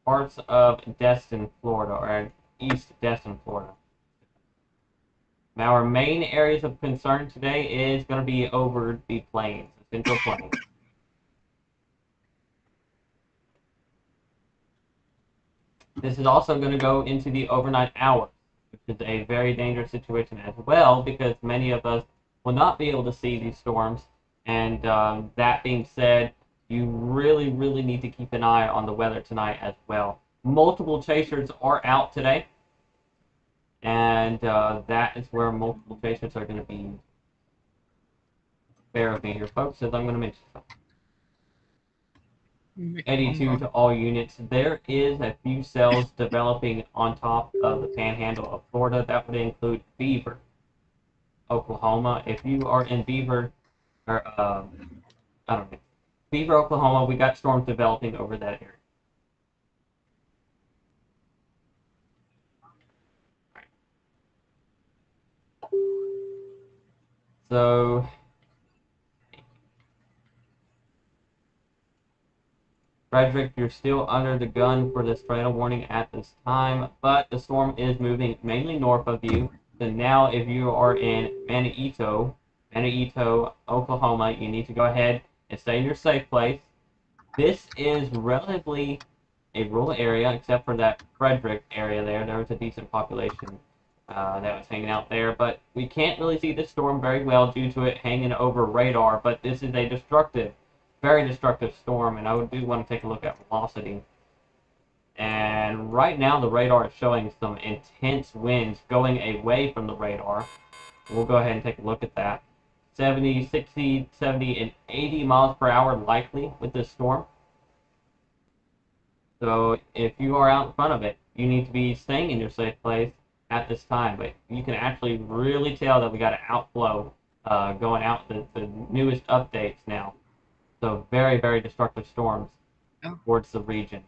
parts of Destin, Florida, or East Destin, Florida. Now, our main areas of concern today is going to be over the plains, the Central Plains. This is also going to go into the overnight hours, which is a very dangerous situation as well, because many of us will not be able to see these storms. And that being said, you really, really need to keep an eye on the weather tonight as well. Multiple chasers are out today, and that is where multiple chasers are going to be. Bear with me here, folks, as I'm going to mention something. 82 to all units. There is a few cells developing on top of the panhandle of Florida. That would include Beaver, Oklahoma. If you are in Beaver, or I don't know, Beaver, Oklahoma, we got storms developing over that area. So Frederick, you're still under the gun for this tornado warning at this time, but the storm is moving mainly north of you. So now if you are in Malicoate, Oklahoma, you need to go ahead and stay in your safe place. This is relatively a rural area, except for that Frederick area there. There was a decent population that was hanging out there, but we can't really see the storm very well due to it hanging over radar, but this is a very destructive storm, and I do want to take a look at velocity. And right now the radar is showing some intense winds going away from the radar. We'll go ahead and take a look at that. 70, 60, 70, and 80 miles per hour likely with this storm. So if you are out in front of it, you need to be staying in your safe place at this time. But you can actually really tell that we got an outflow going out, the newest updates now. So very, very destructive storms towards the region.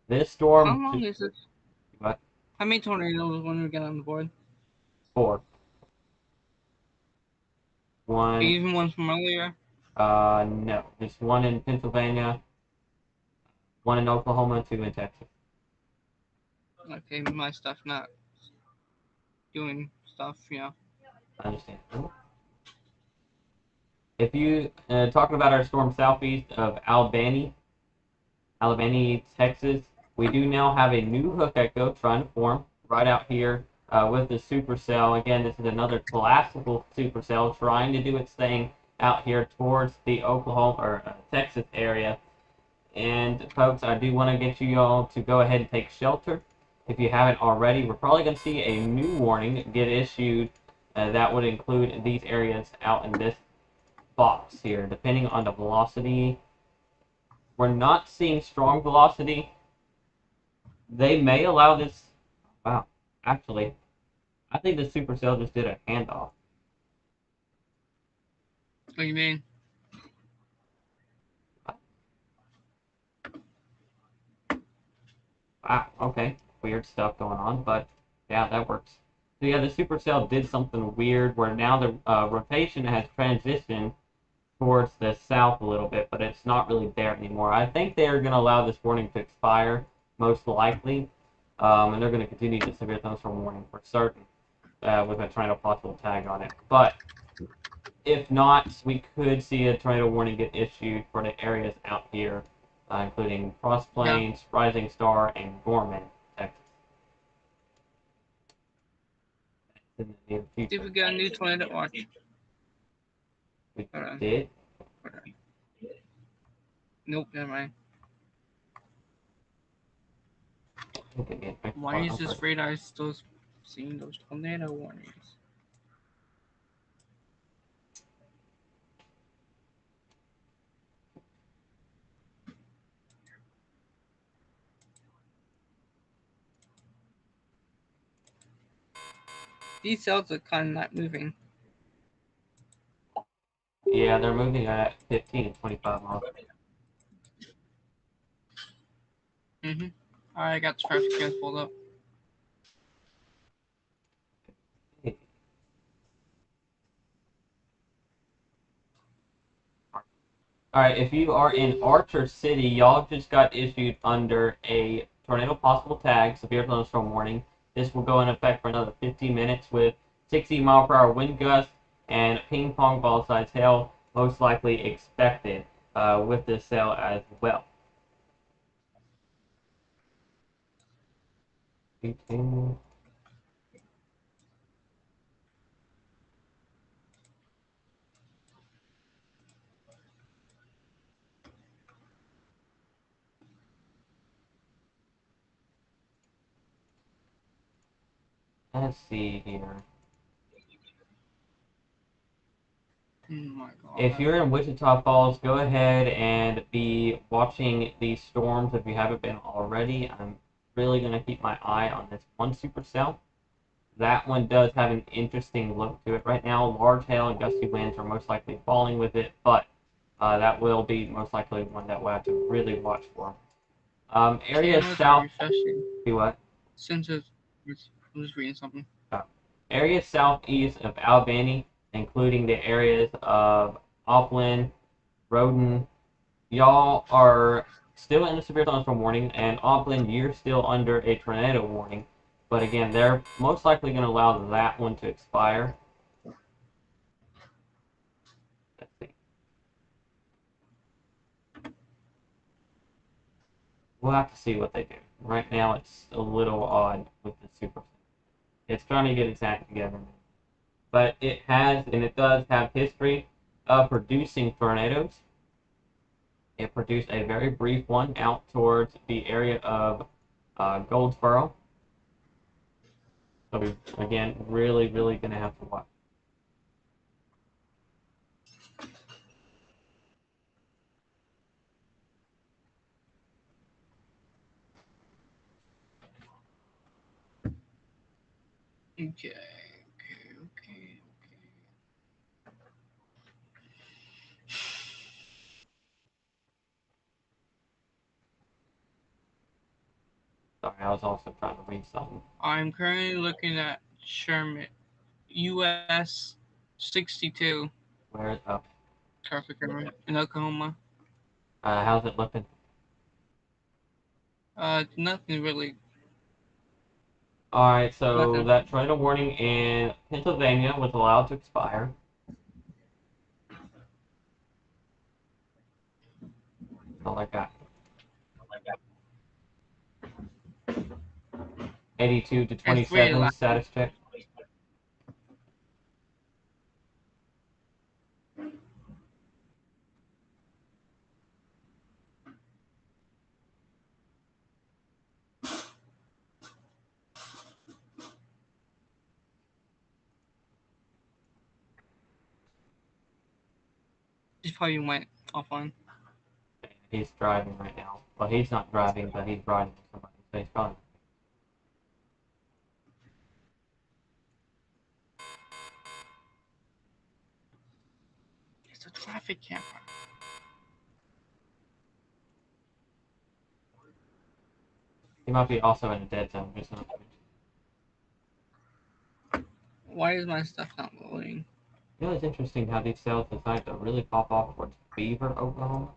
This storm... How long is it? What? How many tornadoes when we get on the board? 4. 1. Even ones from earlier? No. Just 1 in Pennsylvania, 1 in Oklahoma, 2 in Texas. Okay, my stuff not doing stuff, yeah. I understand. If you talking about our storm southeast of Albany, Texas, we do now have a new hook echo trying to form right out here with the supercell. Again, this is another classical supercell trying to do its thing out here towards the Oklahoma or Texas area. And folks, I do want to get you all to go ahead and take shelter. If you haven't already, we're probably going to see a new warning get issued that would include these areas out in this box here, depending on the velocity. We're not seeing strong velocity. They may allow this. Wow, actually, I think the supercell just did a handoff. What do you mean? Wow, okay, weird stuff going on, but yeah, that works. So yeah, the supercell did something weird where now the rotation has transitioned towards the south a little bit, but it's not really there anymore. I think they are going to allow this warning to expire, most likely, and they're going to continue the severe thunderstorm warning for certain with a tornado possible tag on it. But if not, we could see a tornado warning get issued for the areas out here, including Cross Plains, Rising Star, and Gorman, Texas. In the near future. Did we get a new tornado watch? We did. Nope, never mind. Why is this radar still seeing those tornado warnings. These cells are kind of not moving. Yeah, they're moving at 15 and 25 miles. I got the traffic cams pulled up. Alright, if you are in Archer City, y'all just got issued under a tornado possible tag, severe thunderstorm warning. This will go in effect for another 15 minutes with 60-mile-per-hour wind gusts and ping pong ball size hail, most likely expected with this cell as well. Let's see here. Oh my god. If you're in Wichita Falls, go ahead and be watching these storms if you haven't been already. I'm really going to keep my eye on this one supercell. That one does have an interesting look to it right now. Large hail and gusty winds are most likely falling with it, but that will be most likely one that we'll have to really watch for. Area Cameras are south. refreshing. See what? Sensors. I was reading something. Areas southeast of Albany, including the areas of Auckland, Roden, y'all are still in a severe thunderstorm warning, and Auckland, you're still under a tornado warning. But again, they're most likely going to allow that one to expire. Let's see. We'll have to see what they do. Right now, it's a little odd with the super. It's trying to get its act together. But it has, and it does have history of producing tornadoes. It produced a very brief one out towards the area of Goldsboro. So again, really going to have to watch. Okay. Sorry, I was also trying to read something. I'm currently looking at Sherman, US 62 Where is up? traffic camera in Oklahoma. How's it looking? Nothing really. Alright, so Nothing. that tornado warning in Pennsylvania was allowed to expire. All I got. 82 to It's really 27 loud. status check. It probably went offline. He's driving right now. Well, he's not driving, but he's riding with somebody, so he's probably. It's a traffic camera. He might be also in a dead zone. Just not. Why is my stuff not loading? You know, it's interesting how these cells decide to really pop off towards Beaver, Oklahoma.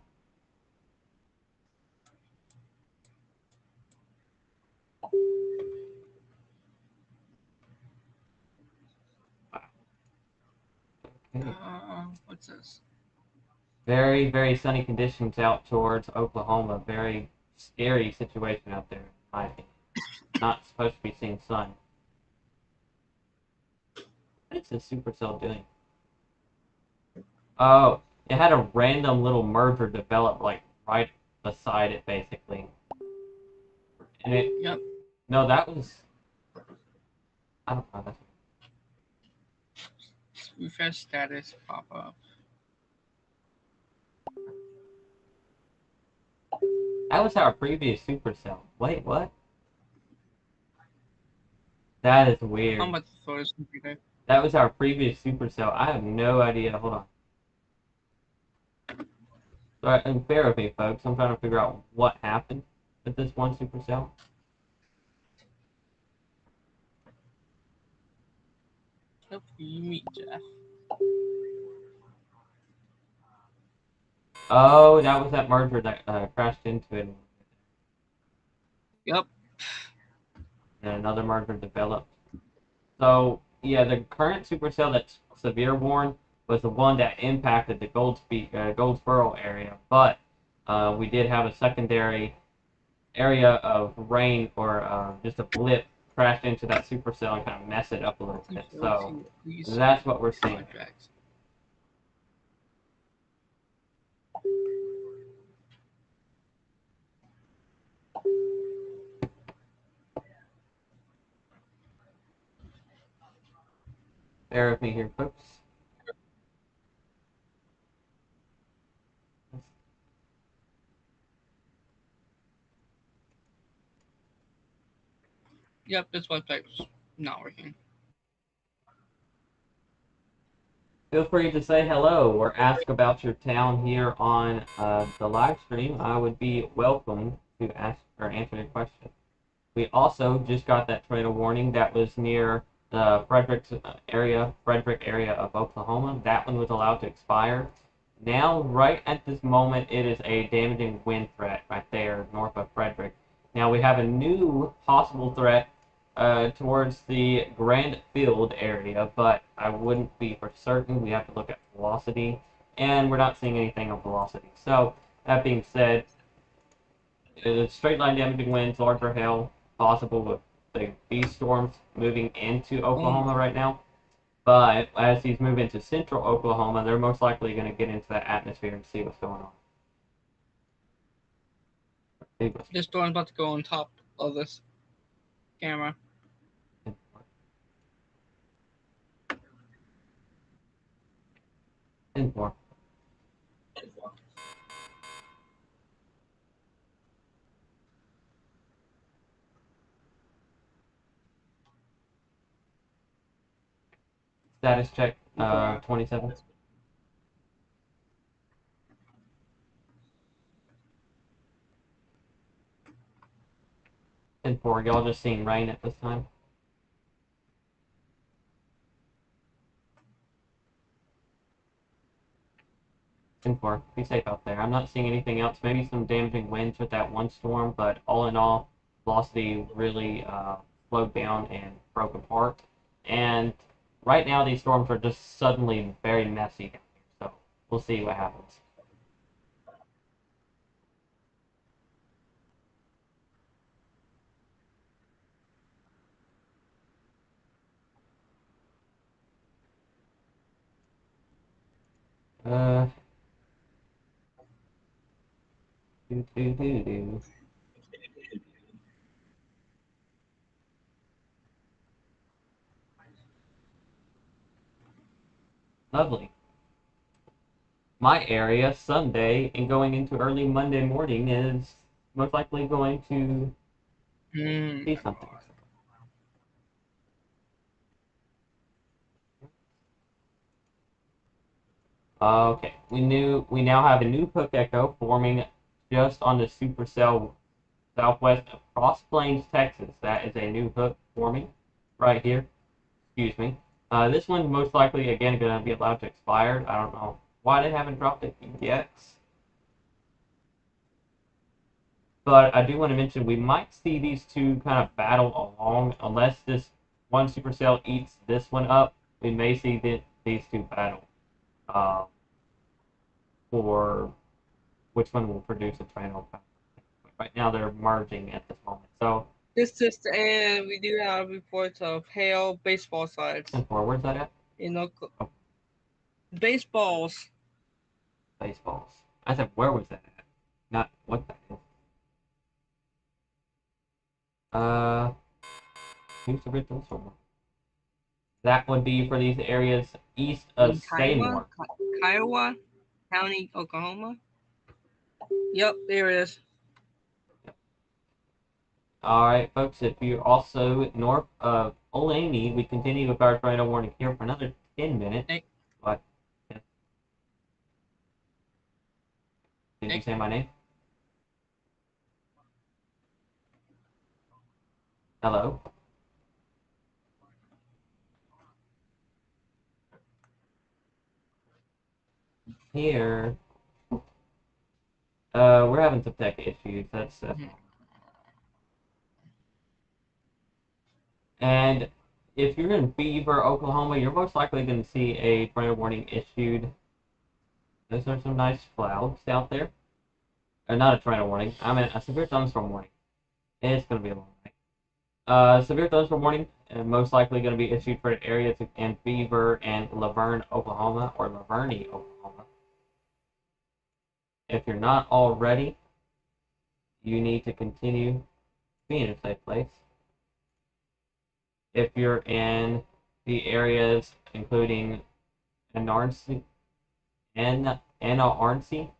Okay. What's this? Very sunny conditions out towards Oklahoma. Very scary situation out there, in my opinion. Not supposed to be seeing sun. What is this supercell doing? Oh, it had a random little merger develop like right beside it, basically. And it. Yep. No, that was. I don't know. That's... Refresh status pop up. That was our previous supercell. Wait, what? That is I'm weird. about to throw this computer. That was our previous supercell. I have no idea. Hold on. Sorry, and bear with me, folks. I'm trying to figure out what happened with this one supercell. Hope you meet Jeff. Oh, that was that merger that crashed into it. Yep. And another merger developed. So, yeah, the current supercell that's severe warned was the one that impacted the Goldsboro area. But we did have a secondary area of rain or just a blip crash into that supercell and kind of mess it up a little bit. So that's what we're seeing. Bear with me here, folks. Yep, this website's not working. Feel free to say hello or ask about your town here on the live stream. I would be welcome to ask or answer your question. We also just got that tornado warning that was near the Frederick area of Oklahoma. That one was allowed to expire. Now, right at this moment, it is a damaging wind threat right there north of Frederick. Now we have a new possible threat towards the Grand Field area, but I wouldn't be for certain. We have to look at velocity, and we're not seeing anything of velocity. So, that being said, straight line damaging winds, larger hail possible with these storms moving into Oklahoma right now. But as these move into central Oklahoma, they're most likely going to get into that atmosphere and see what's going on. This storm's about to go on top of this camera. And more. Status check 27. And 4. Y'all just seeing rain at this time? And 4. Be safe out there. I'm not seeing anything else. Maybe some damaging winds with that one storm, but all in all, velocity really slowed down and broke apart. And right now, these storms are just suddenly very messy down here. So we'll see what happens. Uh, do. Lovely. My area Sunday and going into early Monday morning is most likely going to see something. Okay, we now have a new hook echo forming just on the supercell southwest of Cross Plains, Texas. That is a new hook forming right here. Excuse me. This one's most likely again going to be allowed to expire. I don't know why they haven't dropped it yet. But I do want to mention we might see these two kind of battle along unless this one supercell eats this one up. We may see these two battle for which one will produce a tornado. Right now they're merging at this moment. So this is and we do have reports of hail baseball sides. And where's that at? Oh. Baseballs. Baseballs. I said where was that at? Not what that is. Who's the original someone? That would be for these areas east of In Seymour. Kiowa County, Oklahoma. Yep, there it is. All right, folks, if you're also north of Olaney, we continue with our tornado warning here for another 10 minutes. Hey. What? Yeah. Did you say my name? Hello? Here. We're having some tech issues. That's And if you're in Beaver, Oklahoma, you're most likely going to see a tornado warning issued. Those are some nice clouds out there. Or not a tornado warning. I mean a severe thunderstorm warning. It's going to be a long night. Severe thunderstorm warning most likely going to be issued for areas in Beaver and Laverne, Oklahoma, or Laverne, Oklahoma. If you're not already, you need to continue being in a safe place. If you're in the areas including Anarnsey, Anarnsey,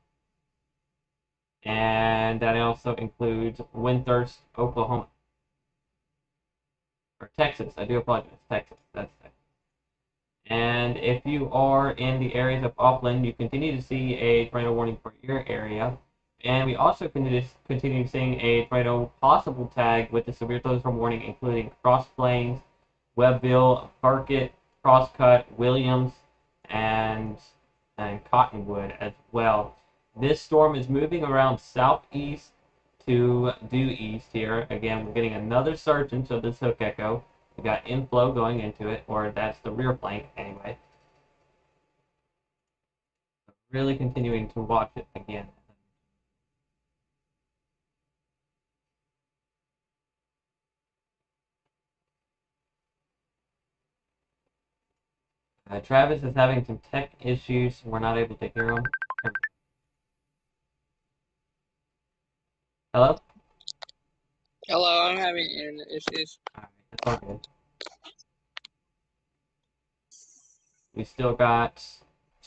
and that also includes Windthirst, Oklahoma, or Texas. I do apologize, Texas. That's Texas. And if you are in the areas of Auckland, you continue to see a tornado warning for your area. And we also continue seeing a tornado possible tag with the severe thunderstorm warning, including Cross Plains, Webbville, Burkett, Crosscut, Williams, and Cottonwood as well. This storm is moving around southeast to due east here. Again, we're getting another surge of this hook echo. We got inflow going into it, or that's the rear flank anyway. Really continuing to watch it again. Travis is having some tech issues. We're not able to hear him. Hello? Hello, I'm having internet issues. Alright, that's all good. We still got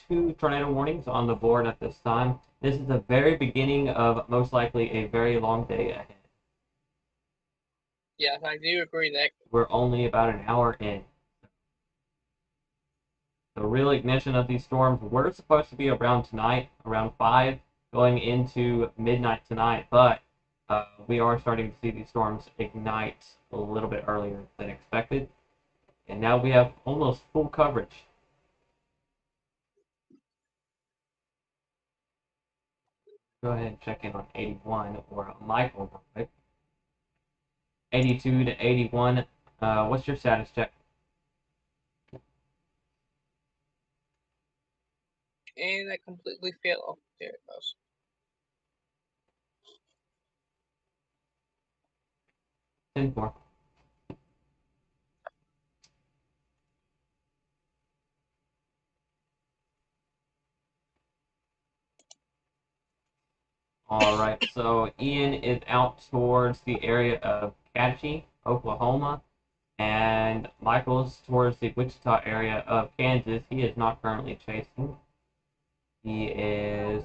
2 tornado warnings on the board at this time. This is the very beginning of most likely a very long day ahead. Yes, I do agree that. We're only about an hour in. The real ignition of these storms were supposed to be around tonight, around 5, going into midnight tonight, but we are starting to see these storms ignite a little bit earlier than expected. And now we have almost full coverage. Go ahead and check in on 81 or Michael real quick. 82 to 81. What's your status check? And I completely failed. Oh, there it goes. 10-4. All right, so Ian is out towards the area of Catchy, Oklahoma, and Michael's towards the Wichita area of Kansas. He is not currently chasing. He is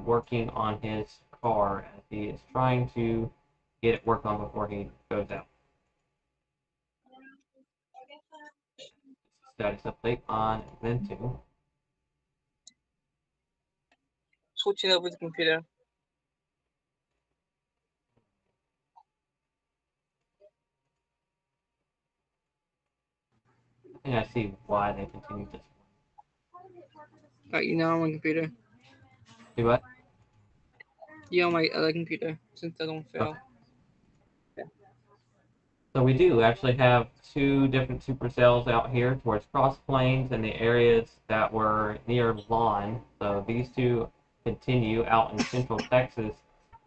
working on his car as he is trying to get it worked on before he goes out. Status update on Ventu. Switching over the computer. I think I see why they continue this. You know, on my computer. Do what? Yeah, on my other computer, since I don't fail. Okay. So we do actually have 2 different supercells out here towards Cross Plains and the areas that were near Lawn. So these 2 continue out in central Texas.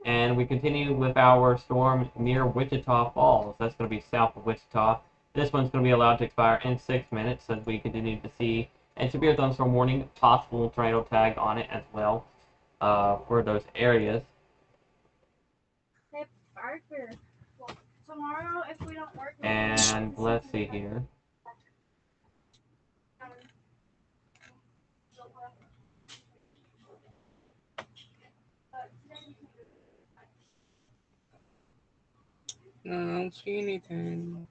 And we continue with our storm near Wichita Falls. That's going to be south of Wichita. This one's going to be allowed to expire in 6 minutes as we continue to see a severe thunderstorm warning, possible tornado tag on it as well for those areas. Hey, Parker. Tomorrow, if we don't work, And let's see here. No, I don't see anything.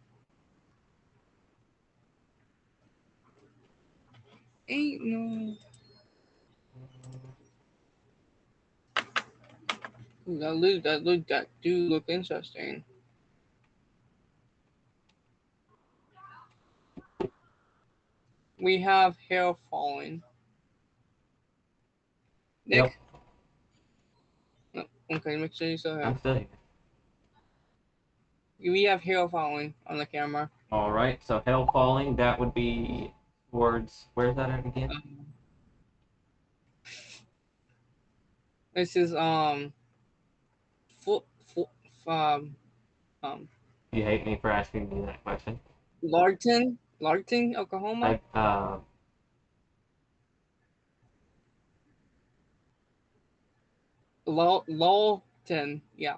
Ain't no. Ooh, that do look interesting. We have hair falling. Yep, Nick? No, okay, make sure you still I'm have. still here. We have hair falling on the camera. All right, so hail falling, that would be towards, where's that at again? Um, this is foot, foot, um, um, You hate me for asking you that question. Larton, Oklahoma. Like, Lawton, yeah.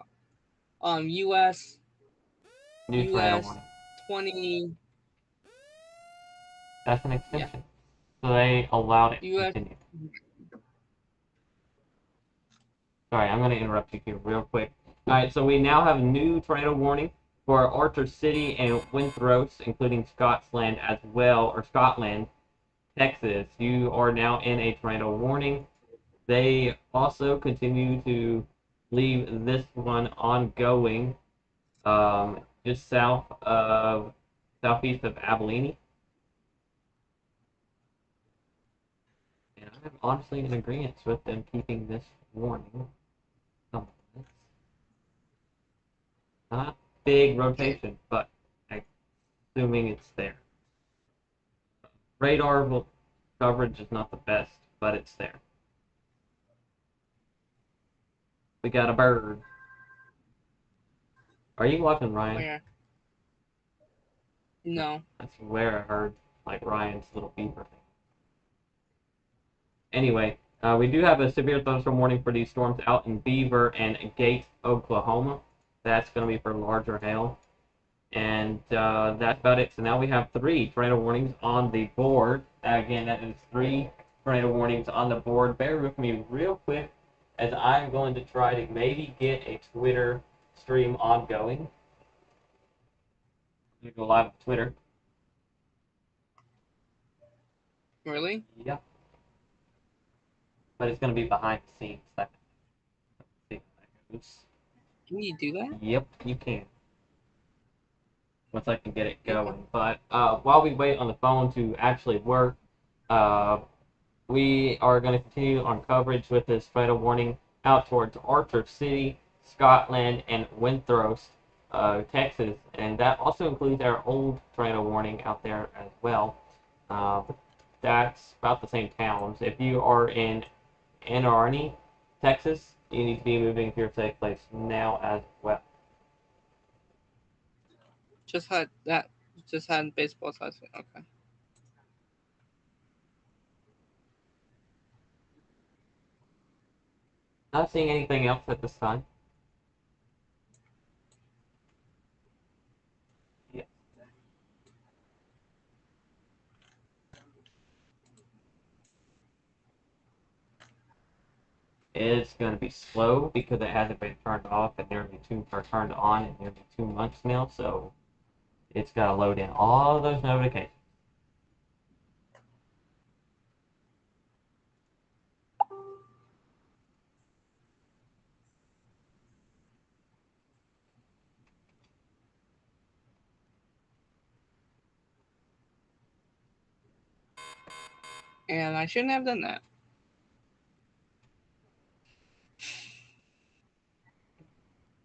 U.S. new tornado U.S. warning. 20, That's an yeah. extension. So they allowed it to U.S. continue. Sorry, I'm going to interrupt you here real quick. All right, so we now have a new tornado warning for Archer City and Windthrows, including Scotland as well, or Scotland, Texas. You are now in a tornado warning. They also continue to leave this one ongoing, just southeast of Abilene. And I'm honestly in agreement with them keeping this warning. Come on, not big rotation, but assuming it's there. Radar coverage is not the best, but it's there. We got a bird. Are you watching Ryan? Where? No. That's where I heard like Ryan's little beeper thing. Anyway, we do have a severe thunderstorm warning for these storms out in Beaver and Gate, Oklahoma. That's going to be for larger hail. And that's about it. So now we have 3 tornado warnings on the board. Again, that is 3 tornado warnings on the board. Bear with me real quick as I'm going to try to maybe get a Twitter stream ongoing. I'm going to go live on Twitter. Really? Yeah. But it's going to be behind the scenes. Let's see how that goes. Can you do that? Yep, you can. Once I can get it Okay. going. But while we wait on the phone to actually work, uh, we are going to continue on coverage with this tornado warning out towards Archer City, Scotland, and Windthrows, Texas. And that also includes our old tornado warning out there as well. That's about the same towns. If you are in Anarney, Texas, you need to be moving to your safe place now as well. Just had that. Just had baseball size. Okay. Not seeing anything else at this time. Yeah. It's going to be slow because it hasn't been turned off and turned on in nearly 2 months now, so it's got to load in all those notifications. And I shouldn't have done that.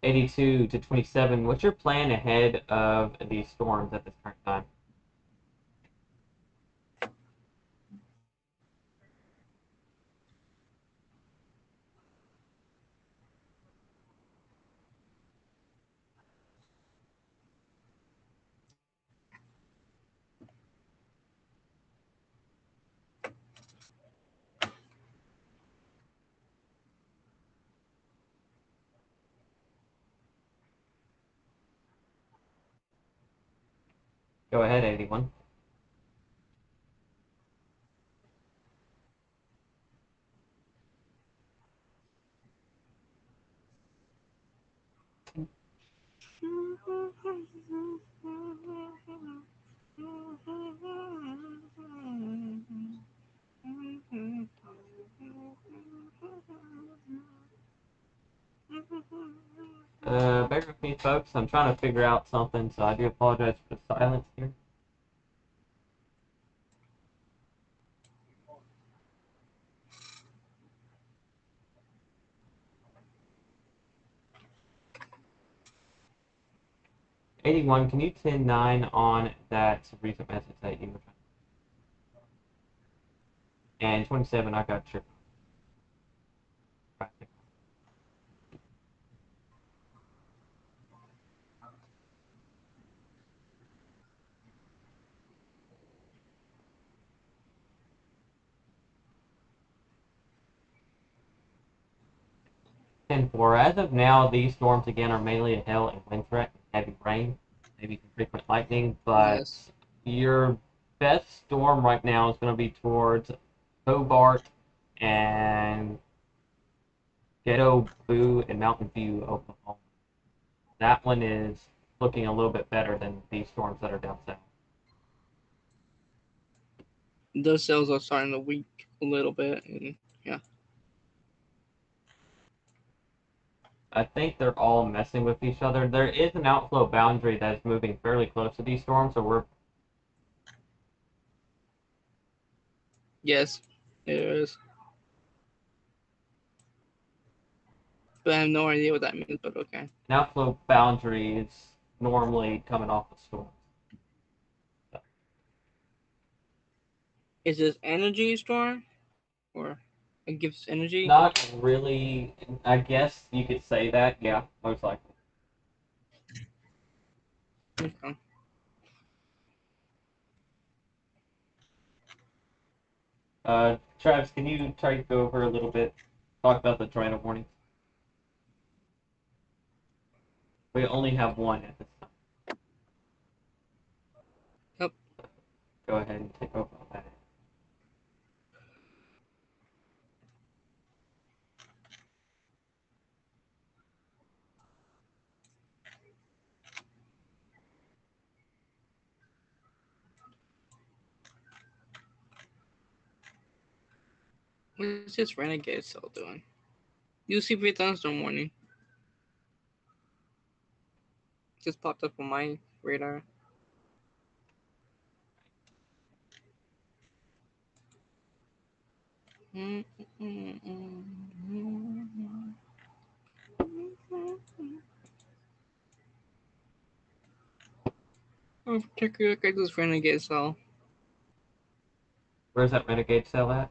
82 to 27. What's your plan ahead of these storms at this current time? Go ahead, 81. Bear with me, folks. I'm trying to figure out something, so I do apologize for the silence here. '81, can you 10-9 on that recent message that you were trying? And 27, I got your. 10-4. As of now, these storms again are mainly a hail and wind threat, and heavy rain, maybe some frequent lightning. But Yes. your best storm right now is going to be towards Hobart and Ghetto Boo and Mountain View, Oklahoma. That one is looking a little bit better than these storms that are down south. Those cells are starting to weak a little bit, and yeah. I think they're all messing with each other. There is an outflow boundary that's moving fairly close to these storms, so we're Yes, it is. But I have no idea what that means, but okay. an outflow boundary is normally coming off the storm. Is this energy storm? Or it gives energy? Not really. I guess you could say that. Yeah, most likely. Okay. Travis, can you try to go over a little bit, talk about the tornado warnings? We only have one at this time. Yep. Go ahead and take over on that. What's this renegade cell doing? UCP thunderstorm warning. Just popped up on my radar. Oh, take a look at this renegade cell. Where's that renegade cell at?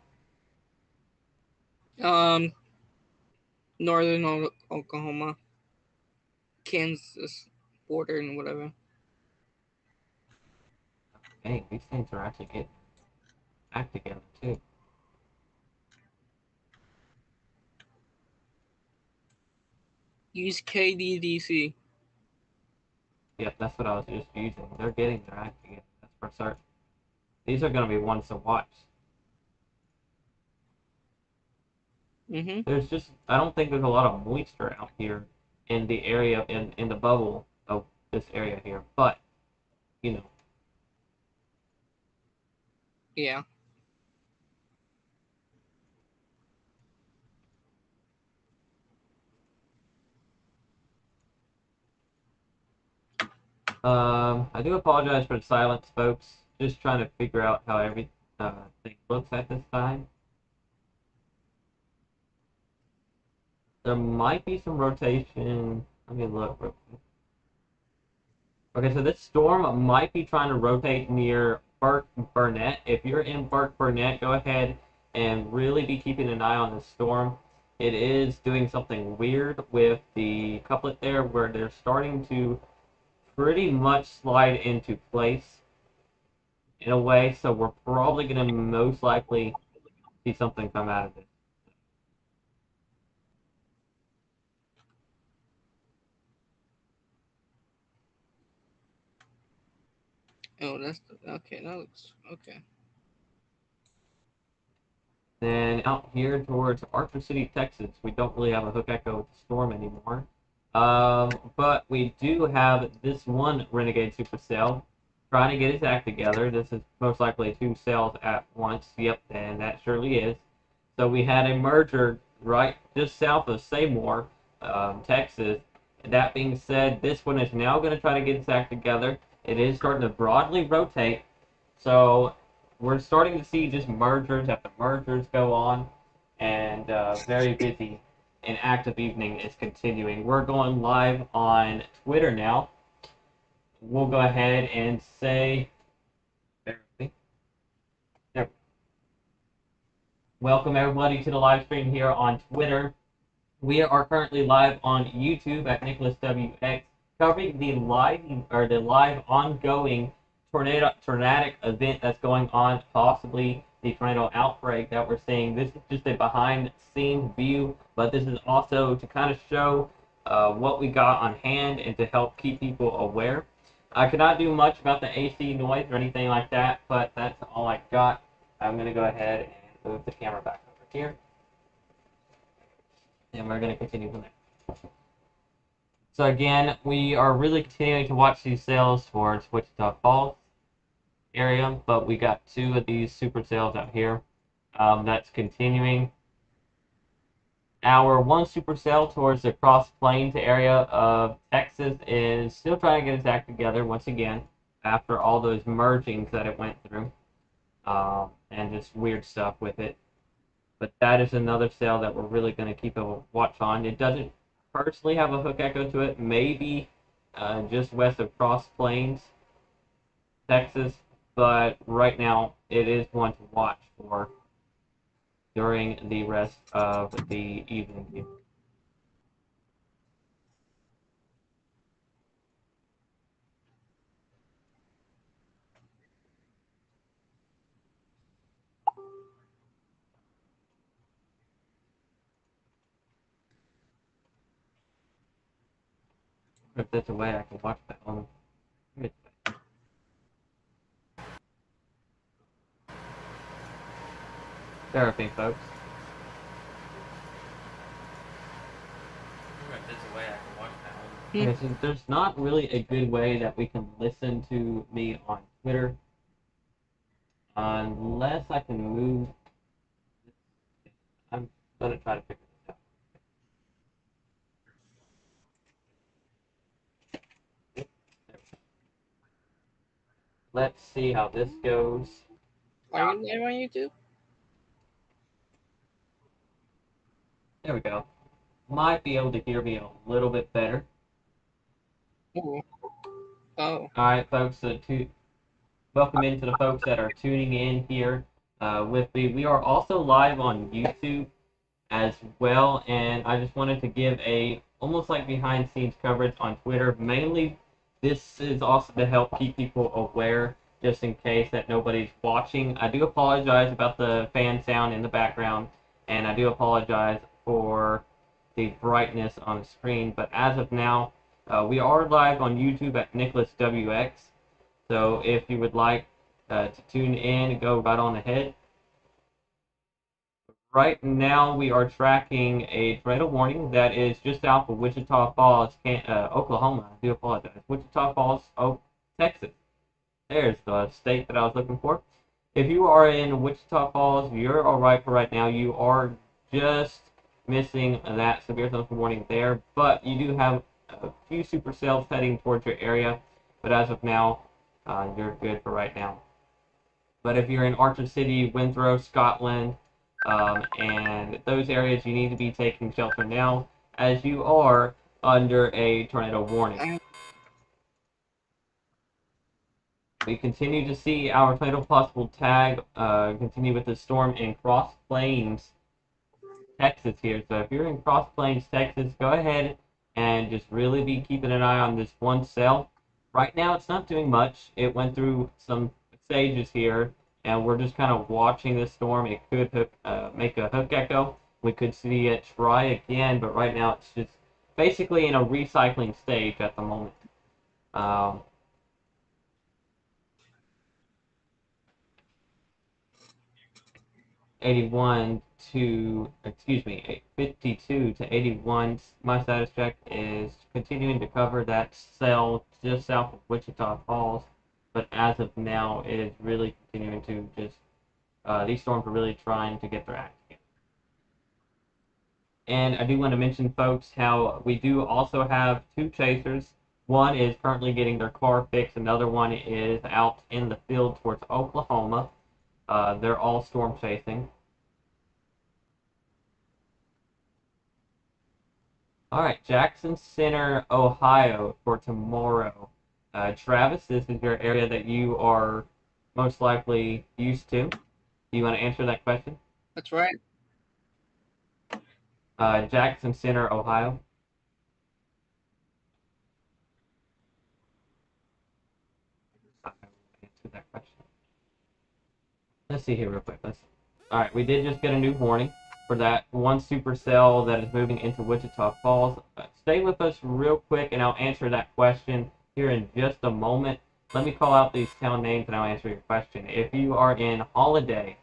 Northern Oklahoma, Kansas border and whatever. Dang, these things are actually getting act together too. Use KDDC. Yep, that's what I was just using. They're getting their act together. That's for certain. These are going to be ones to watch. There's just, I don't think there's a lot of moisture out here in the area, in the bubble of this area here. But, you know, Yeah. I do apologize for the silence, folks. Just trying to figure out how everything looks at this time. There might be some rotation. Let me look real quick. Okay, so this storm might be trying to rotate near Burke Burnett. If you're in Burke Burnett, go ahead and really be keeping an eye on this storm. It is doing something weird with the couplet there where they're starting to pretty much slide into place in a way, so we're probably going to most likely see something come out of it. Oh, that's okay. That looks okay. Then out here towards Archer City, Texas, we don't really have a hook echo with the storm anymore. But we do have this one Renegade Supercell trying to get his act together. This is most likely two cells at once. Yep, and that surely is. So we had a merger right just south of Seymour, Texas. That being said, this one is now going to try to get its act together. It is starting to broadly rotate. So we're starting to see just mergers after mergers go on, and very busy and active evening is continuing. We're going live on Twitter now. We'll go ahead and say, welcome everybody to the live stream here on Twitter. We are currently live on YouTube at Nicholas WX, covering the live ongoing tornadic event that's going on, possibly the tornado outbreak that we're seeing. This is just a behind scenes view, but this is also to kind of show what we got on hand and to help keep people aware. I cannot do much about the AC noise or anything like that, but that's all I got. I'm going to go ahead and move the camera back over here, and we're going to continue from there. So again, we are really continuing to watch these sales towards Wichita Falls area, but we got two of these super sales out here. That's continuing. Our one super cell towards the Cross Plains area of Texas is still trying to get its act together once again after all those mergings that it went through, and just weird stuff with it. But that is another cell that we're really going to keep a watch on. It doesn't personally have a hook echo to it, maybe just west of Cross Plains, Texas, but right now it is one to watch for during the rest of the evening here. If there's a way I can watch that on therapy, folks. If there's a way I can watch that on. Okay, so there's not really a good way that we can listen to me on Twitter unless I can move. I'm gonna try to figure this out. Let's see how this goes. Are you live on YouTube? There we go. Might be able to hear me a little bit better. Ooh. Oh. Alright, folks, so welcome in to the folks that are tuning in here with me. We are also live on YouTube as well, and I just wanted to give a almost like behind scenes coverage on Twitter. Mainly, this is also to help keep people aware, just in case that nobody's watching. I do apologize about the fan sound in the background, and I do apologize for the brightness on the screen, but as of now, we are live on YouTube at Nicholas WX, so if you would like to tune in, go right on ahead. Right now, we are tracking a tornado warning that is just south of Wichita Falls, Oklahoma. I do apologize. Wichita Falls, Texas. There's the state that I was looking for. If you are in Wichita Falls, you're all right for right now. You are just missing that severe thunderstorm warning there, but you do have a few supercells heading towards your area. But as of now, you're good for right now. But if you're in Archer City, Winthrop, Scotland, and those areas, you need to be taking shelter now, as you are under a tornado warning. We continue to see our tornado possible tag continue with the storm in Cross Plains, Texas here. So if you're in Cross Plains, Texas, go ahead and just really be keeping an eye on this one cell. Right now, it's not doing much. It went through some stages here, and we're just kind of watching this storm. It could make a hook echo. We could see it try again, but right now it's just basically in a recycling stage at the moment. 81 to, excuse me, 52 to 81. My status check is continuing to cover that cell just south of Wichita Falls, but as of now, it is really continuing to just, these storms are really trying to get their act together. And I do want to mention, folks, how we do also have two chasers. One is currently getting their car fixed, another one is out in the field towards Oklahoma. They're all storm chasing. All right, Jackson Center, Ohio for tomorrow. Travis, this is your area that you are most likely used to. Do you want to answer that question? That's right. Jackson Center, Ohio. I will answer that question. Let's see here real quick. All right, we did just get a new warning for that one supercell that is moving into Wichita Falls. Stay with us real quick, and I'll answer that question here in just a moment. Let me call out these town names, and I'll answer your question. If you are in Holiday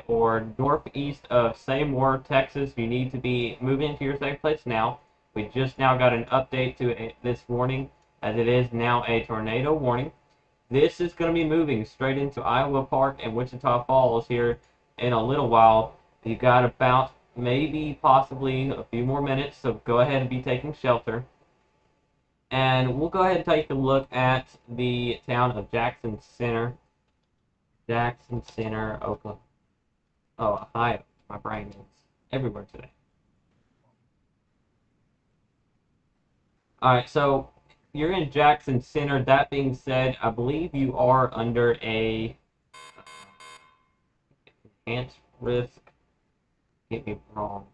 or northeast of Seymour, Texas, you need to be moving into your safe place now. We just now got an update to this warning, as it is now a tornado warning. This is going to be moving straight into Iowa Park and Wichita Falls here in a little while. You got about maybe possibly a few more minutes, so go ahead and be taking shelter. And we'll go ahead and take a look at the town of Jackson Center. Jackson Center, Oklahoma. Oh, Ohio. My brain is everywhere today. Alright, so you're in Jackson Center. That being said, I believe you are under a enhanced risk. Get me wrong.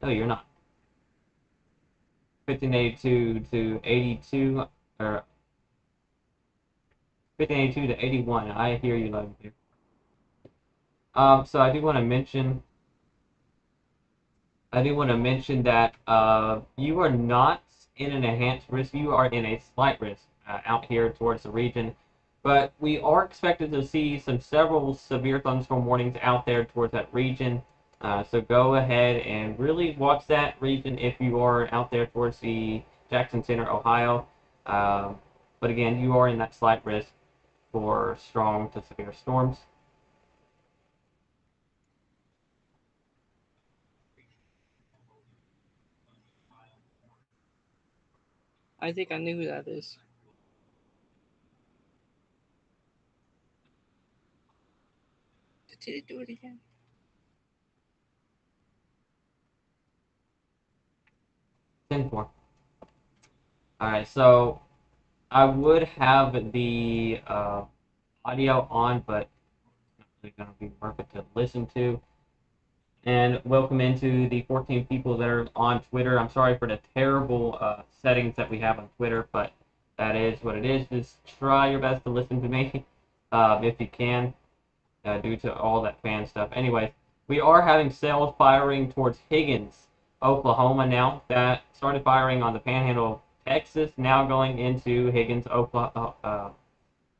No, you're not. 1582 to 82, or 1582 to 81. I hear you loud and clear. So I do want to mention that you are not in an enhanced risk. You are in a slight risk out here towards the region. But we are expected to see several severe thunderstorm warnings out there towards that region. So go ahead and really watch that region if you are out there towards the Jackson Center, Ohio. But again, you are in that slight risk for strong to severe storms. I think I knew who that is. Did it do it again? All right, so I would have the audio on, but it's not really going to be worth it to listen to. And welcome into the 14 people that are on Twitter. I'm sorry for the terrible settings that we have on Twitter, but that is what it is. Just try your best to listen to me if you can, due to all that fan stuff. Anyways, we are having cells firing towards Higgins, Oklahoma now. That started firing on the panhandle of Texas, now going into Higgins,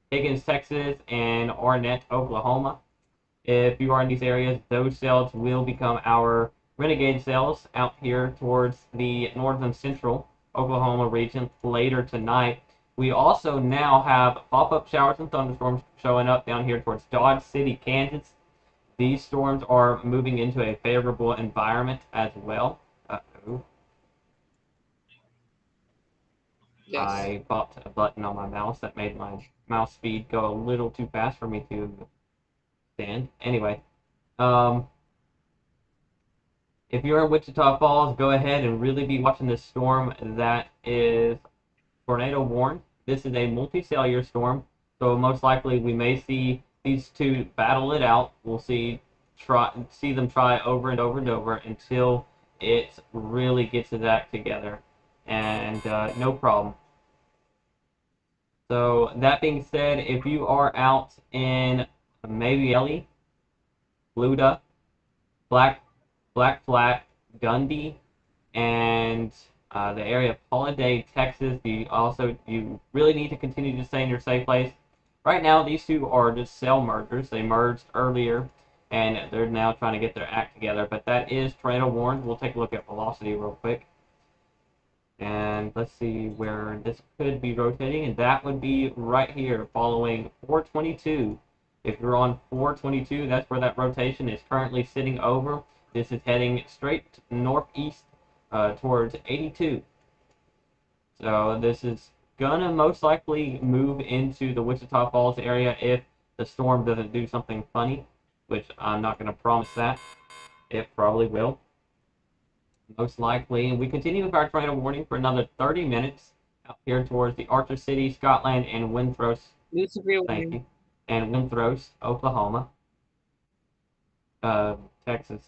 Higgins, Texas, and Arnett, Oklahoma. If you are in these areas, those cells will become our renegade cells out here towards the northern central Oklahoma region later tonight. We also now have pop-up showers and thunderstorms showing up down here towards Dodge City, Kansas. These storms are moving into a favorable environment as well. Uh-oh. Yes. I bumped a button on my mouse that made my mouse speed go a little too fast for me to stand. Anyway, if you're in Wichita Falls, go ahead and really be watching this storm that is tornado warned. This is a multi-cellular storm, so most likely we may see these two battle it out. We'll see them try over and over and over until it really gets its act together, and no problem. So that being said, if you are out in maybe Ellie, Luda, Black Flat, Gundy, and the area of Holiday, Texas, you really need to continue to stay in your safe place. right now, these two are just cell mergers. They merged earlier, and they're now trying to get their act together. But that is tornado warned. We'll take a look at velocity real quick. And let's see where this could be rotating, and that would be right here, following 422. If you're on 422, that's where that rotation is currently sitting over. This is heading straight northeast towards 82. So this is gonna most likely move into the Wichita Falls area if the storm doesn't do something funny, which I'm not gonna promise that. It probably will, most likely. And we continue with our tornado warning for another 30 minutes out here towards the Archer City, Scotland, and Windthrows. Thank you. And Windthrows, Oklahoma, Texas.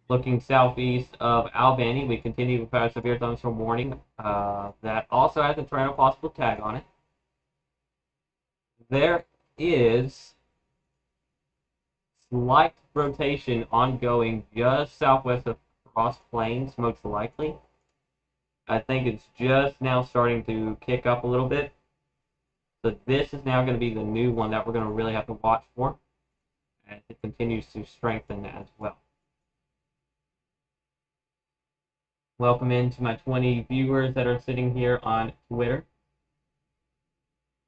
Looking southeast of Albany, we continue with our severe thunderstorm warning that also has a tornado possible tag on it. There is slight rotation ongoing just southwest of Cross Plains, most likely. I think it's just now starting to kick up a little bit. So this is now going to be the new one that we're going to really have to watch for as it continues to strengthen as well. Welcome in to my 20 viewers that are sitting here on Twitter.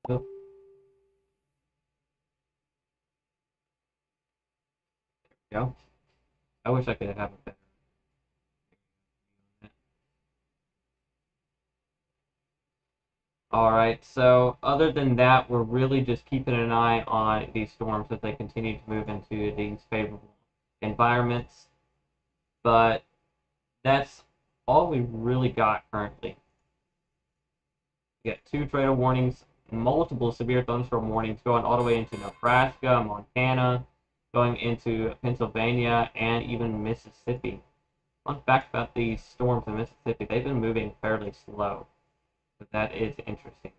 Oh. There we go. I wish I could have it better. Alright, so other than that, we're really just keeping an eye on these storms as they continue to move into these favorable environments. But that's all we really got currently. We got 2 tornado warnings, multiple severe thunderstorm warnings going all the way into Nebraska, Montana, going into Pennsylvania, and even Mississippi. Fun fact about these storms in Mississippi, they've been moving fairly slow. So that is interesting.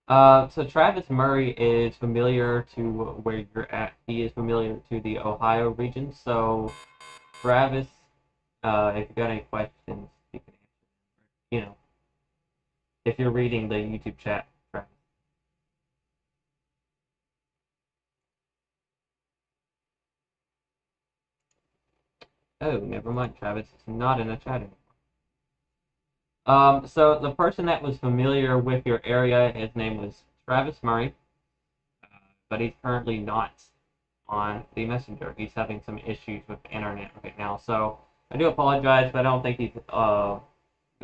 So Travis Murray is familiar to where you're at. He is familiar to the Ohio region. So Travis, if you got any questions, you can answer. You know, if you're reading the YouTube chat, Travis. Oh, never mind, Travis. It's not in a chat anymore. So the person that was familiar with your area, his name was Travis Murray, but he's currently not on the messenger. He's having some issues with the internet right now. So I do apologize, but I don't think he's gonna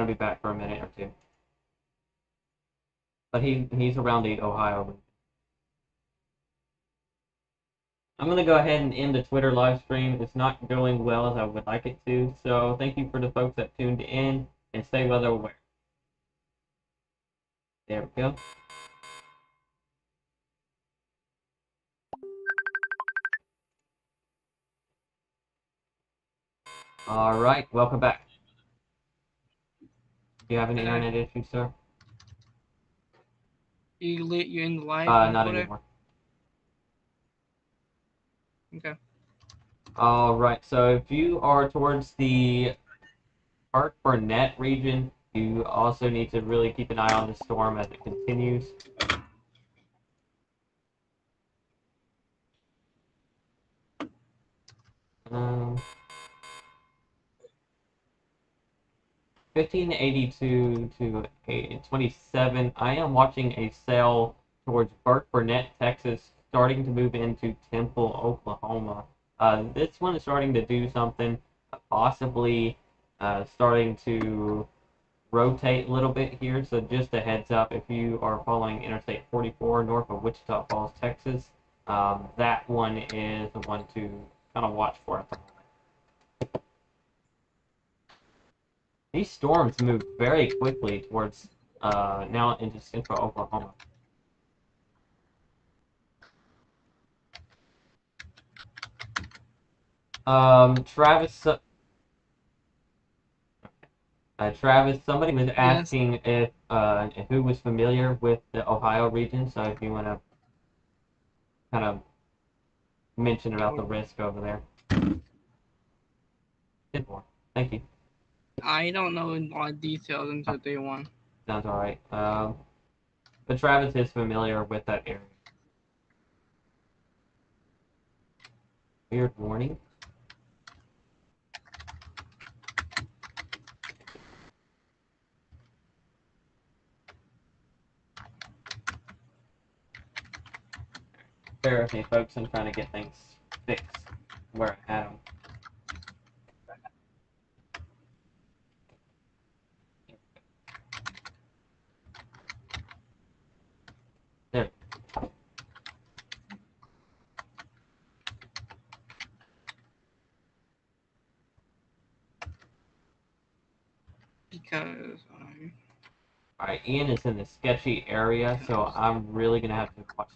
be back for a minute or two. But he's around the Ohio region. I'm gonna go ahead and end the Twitter live stream. It's not going well as I would like it to. So thank you for the folks that tuned in, and stay weather aware. There we go. All right, welcome back. Do you have any internet issues, sir? You're in the live? Not anymore. Okay. All right, so if you are towards the Park Burnett region, you also need to really keep an eye on the storm as it continues. 1582 to 27. I am watching a sail towards Burke Burnett, Texas, starting to move into Temple, Oklahoma. This one is starting to do something, possibly starting to rotate a little bit here. So just a heads up, if you are following Interstate 44 north of Wichita Falls, Texas, that one is the one to kind of watch for at the moment. These storms move very quickly towards now into central Oklahoma. Travis, Travis, somebody was asking if who was familiar with the Ohio region. So if you want to kind of mention about the risk over there. 10-4. Thank you. I don't know in a lot of details until day one. Sounds alright. But Travis is familiar with that area. Weird warning. Bear with me, folks. I'm trying to get things fixed where I had them. There. Because Alright, Ian is in the sketchy area, so I'm really gonna have to watch.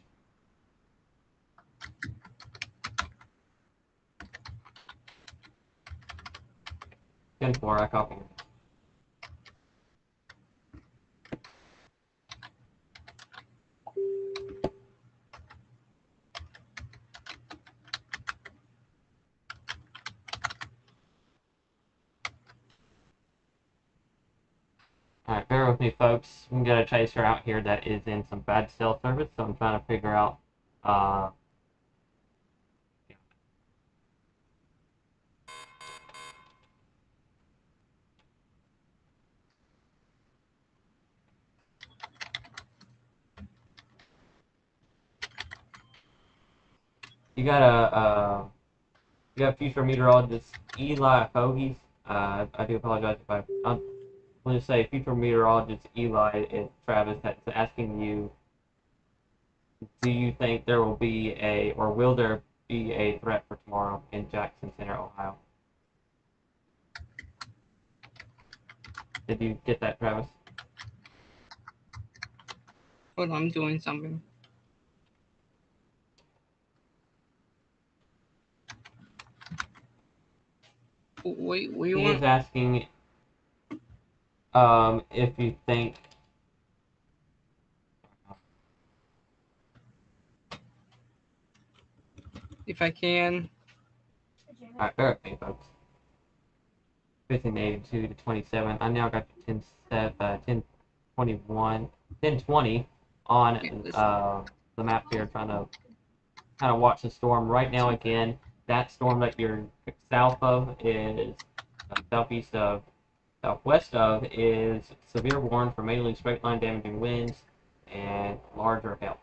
10-4, I copy. Alright, bear with me, folks. We got a chaser out here that is in some bad cell service, so I'm trying to figure out, you got future meteorologist Eli Hoagies. I do apologize if I'm going to say future meteorologist Eli and Travis that's asking you, do you think there will be or will there be a threat for tomorrow in Jackson Center, Ohio? Did you get that, Travis? hold on, I'm doing something. Wait, what do you He want? is asking if you think If I can. Alright, bear with me, folks. 1582 to 27. I now got the 1021, 1020 on the map here, trying to kind of watch the storm. Right now, again, that storm that you're south of is southeast of, southwest of is severe warning for mainly straight line damaging winds and larger hail.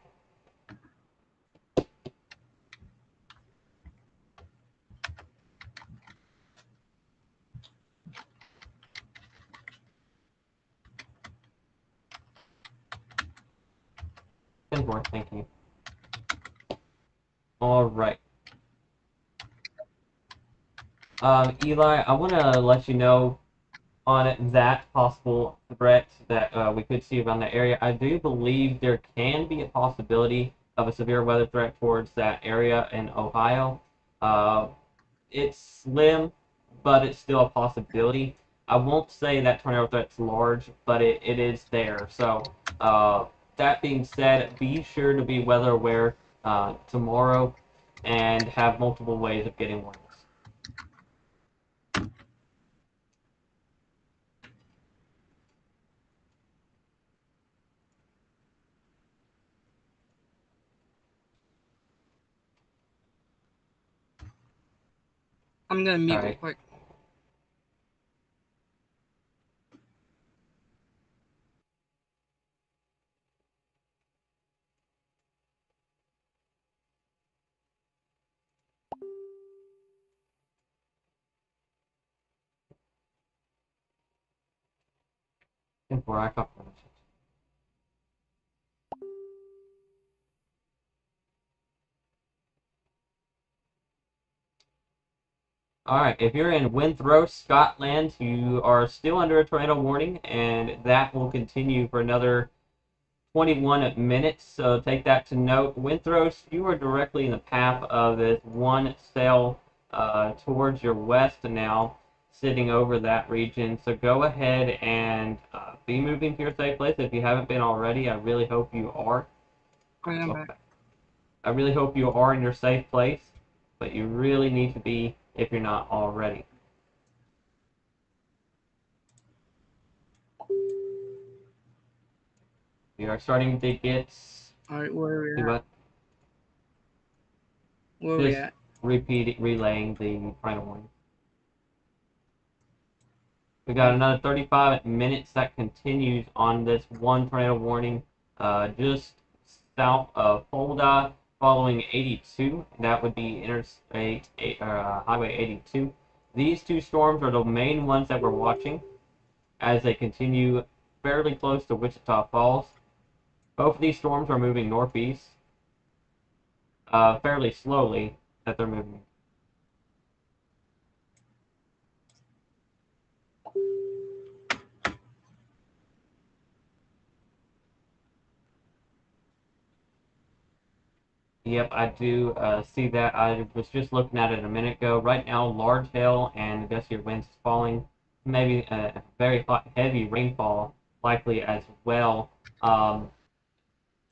Thank you. All right. Eli, I want to let you know on that possible threat that we could see around that area. I do believe there can be a possibility of a severe weather threat towards that area in Ohio. It's slim, but it's still a possibility. I won't say that tornado threat's large, but it is there. So that being said, be sure to be weather aware tomorrow and have multiple ways of getting warnings. I'm gonna mute real Alright. quick. Before I copy. Alright, if you're in Windthrow, Scotland, you are still under a tornado warning, and that will continue for another 21 minutes, so take that to note. Windthrows, you are directly in the path of this one cell towards your west now, sitting over that region. So go ahead and be moving to your safe place. If you haven't been already, I really hope you are. Alright, I'm back. I really hope you are in your safe place. but you really need to be if you're not already. We are starting to get All right, where are we at? what Where are we just at? relaying the final warning. We got another 35 minutes that continues on this one tornado warning, just south of Fulda, following 82. That would be Interstate Highway 82. These two storms are the main ones that we're watching as they continue fairly close to Wichita Falls. Both of these storms are moving northeast, fairly slowly that they're moving. Yep, I do see that. I was just looking at it a minute ago. Right now, large hail and gusty winds falling. Maybe very heavy rainfall likely as well.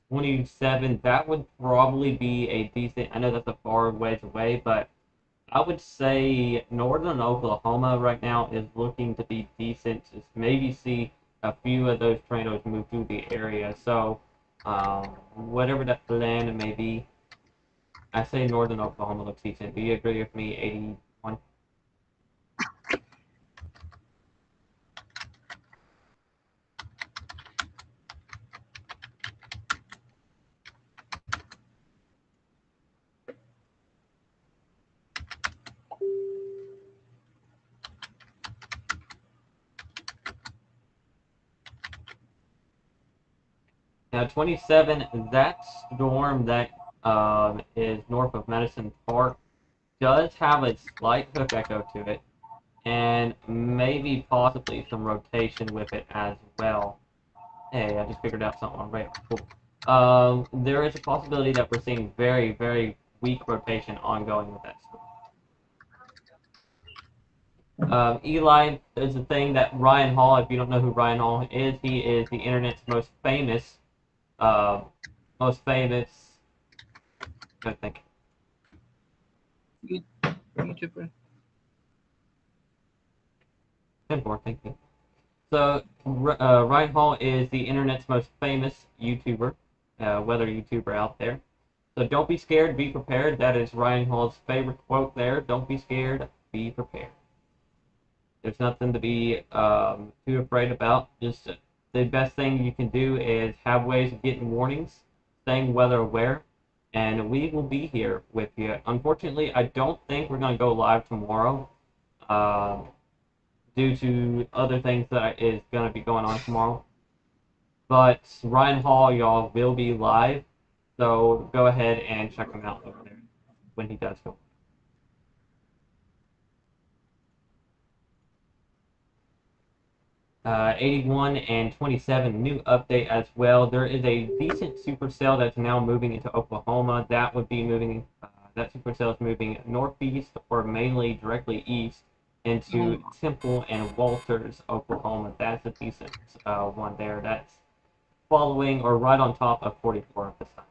27, that would probably be a decent. I know that's a far ways away, but I would say northern Oklahoma right now is looking to be decent. Just maybe see a few of those tornadoes move through the area. So, whatever that plan may be, I say northern Oklahoma looks decent. Do you agree with me, 81? Now, 27, that storm that is north of Medicine Park does have a slight hook echo to it, and maybe possibly some rotation with it as well. Hey, I just figured out something on radar. Cool. There is a possibility that we're seeing very, very weak rotation ongoing with that storm. Eli is the thing that Ryan Hall, if you don't know who Ryan Hall is, he is the internet's uh, most famous, I think, YouTuber. 10-4, thank you. So, Ryan Hall is the internet's most famous YouTuber, weather YouTuber out there. So don't be scared, be prepared. That is Ryan Hall's favorite quote there. Don't be scared, be prepared. There's nothing to be too afraid about. Just the best thing you can do is have ways of getting warnings, staying weather aware, and we will be here with you. Unfortunately, I don't think we're going to go live tomorrow due to other things that is going to be going on tomorrow. But Ryan Hall, y'all, will be live, so go ahead and check him out over there when he does go. 81 and 27 new update as well. There is a decent supercell that's now moving into Oklahoma. That would be moving. That supercell is moving northeast or mainly directly east into Temple and Walters, Oklahoma. That's a decent one there. That's following or right on top of 44 at this time.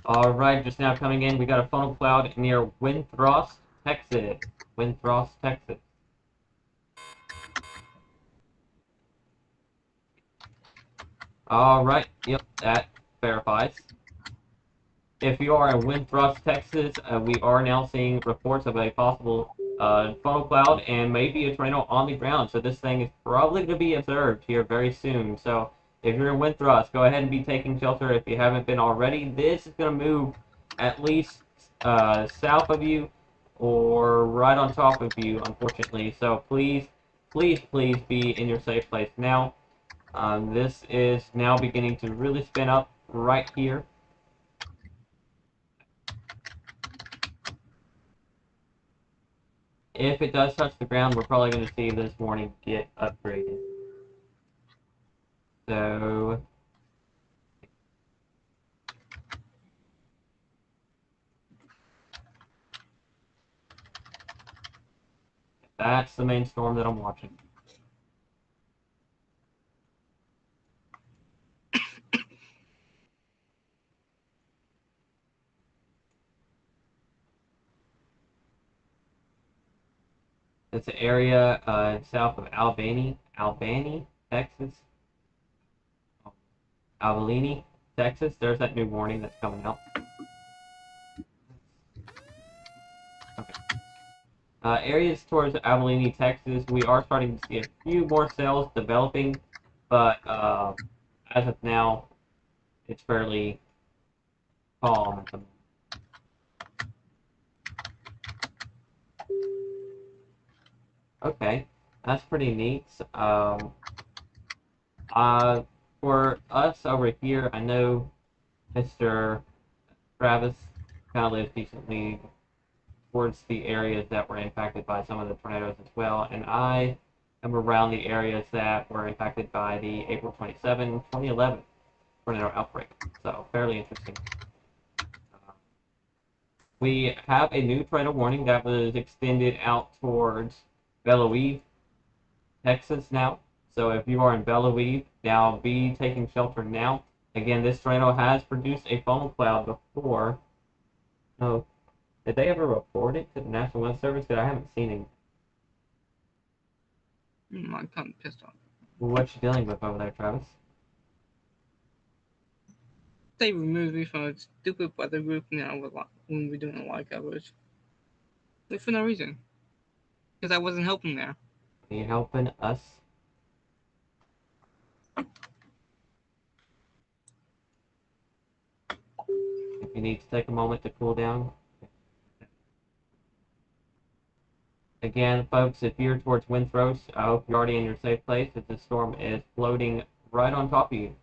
All right, just now coming in, we got a funnel cloud near Windthrost, Texas. Windthrost, Texas. All right, yep, that verifies. If you are in Windthrost, Texas, we are now seeing reports of a possible funnel cloud and maybe a tornado on the ground. So this thing is probably going to be observed here very soon. So if you're in Windthrost, go ahead and be taking shelter if you haven't been already. This is going to move at least south of you or right on top of you, unfortunately. So please, please, please be in your safe place now. This is now beginning to really spin up right here. if it does touch the ground, we're probably going to see this warning get upgraded. So that's the main storm that I'm watching. It's an area south of Albany, Texas. Abilene, Texas. There's that new warning that's coming out. Okay. Areas towards Abilene, Texas, we are starting to see a few more cells developing, but as of now, it's fairly calm at the moment. Okay, that's pretty neat. For us over here, I know Mr. Travis kind of lives decently towards the areas that were impacted by some of the tornadoes as well, and I am around the areas that were impacted by the April 27, 2011 tornado outbreak. So fairly interesting. We have a new tornado warning that was extended out towards Bellevue, Texas now. So if you are in Bellevue, now be taking shelter now. Again, this tornado has produced a foam cloud before. No, did they ever report it to the National Weather Service? Because I haven't seen it. I'm kind of pissed off. What you dealing with over there, Travis? They removed me from a stupid weather group now when we're doing a live coverage. Like, for no reason. Because I wasn't helping there. Are you helping us? If you need to take a moment to cool down. Again, folks, if you're towards Windthrows, I hope you're already in your safe place, as the storm is floating right on top of you.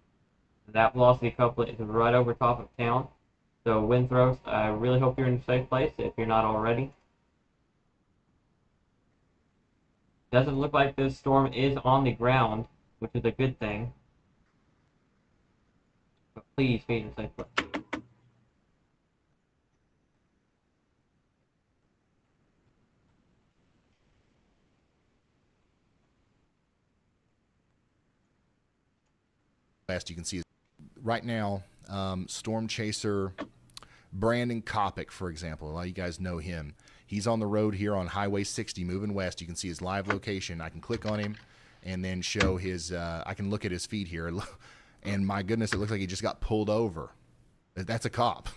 That velocity couplet is right over top of town. So Windthrows, I really hope you're in a safe place if you're not already. Doesn't look like this storm is on the ground, which is a good thing. But please be in a safe place. West, you can see right now, storm chaser Brandon Kopic, for example. A lot of you guys know him. He's on the road here on Highway 60 moving west. You can see his live location. I can click on him and then show his, I can look at his feed here. And my goodness, it looks like he just got pulled over. That's a cop.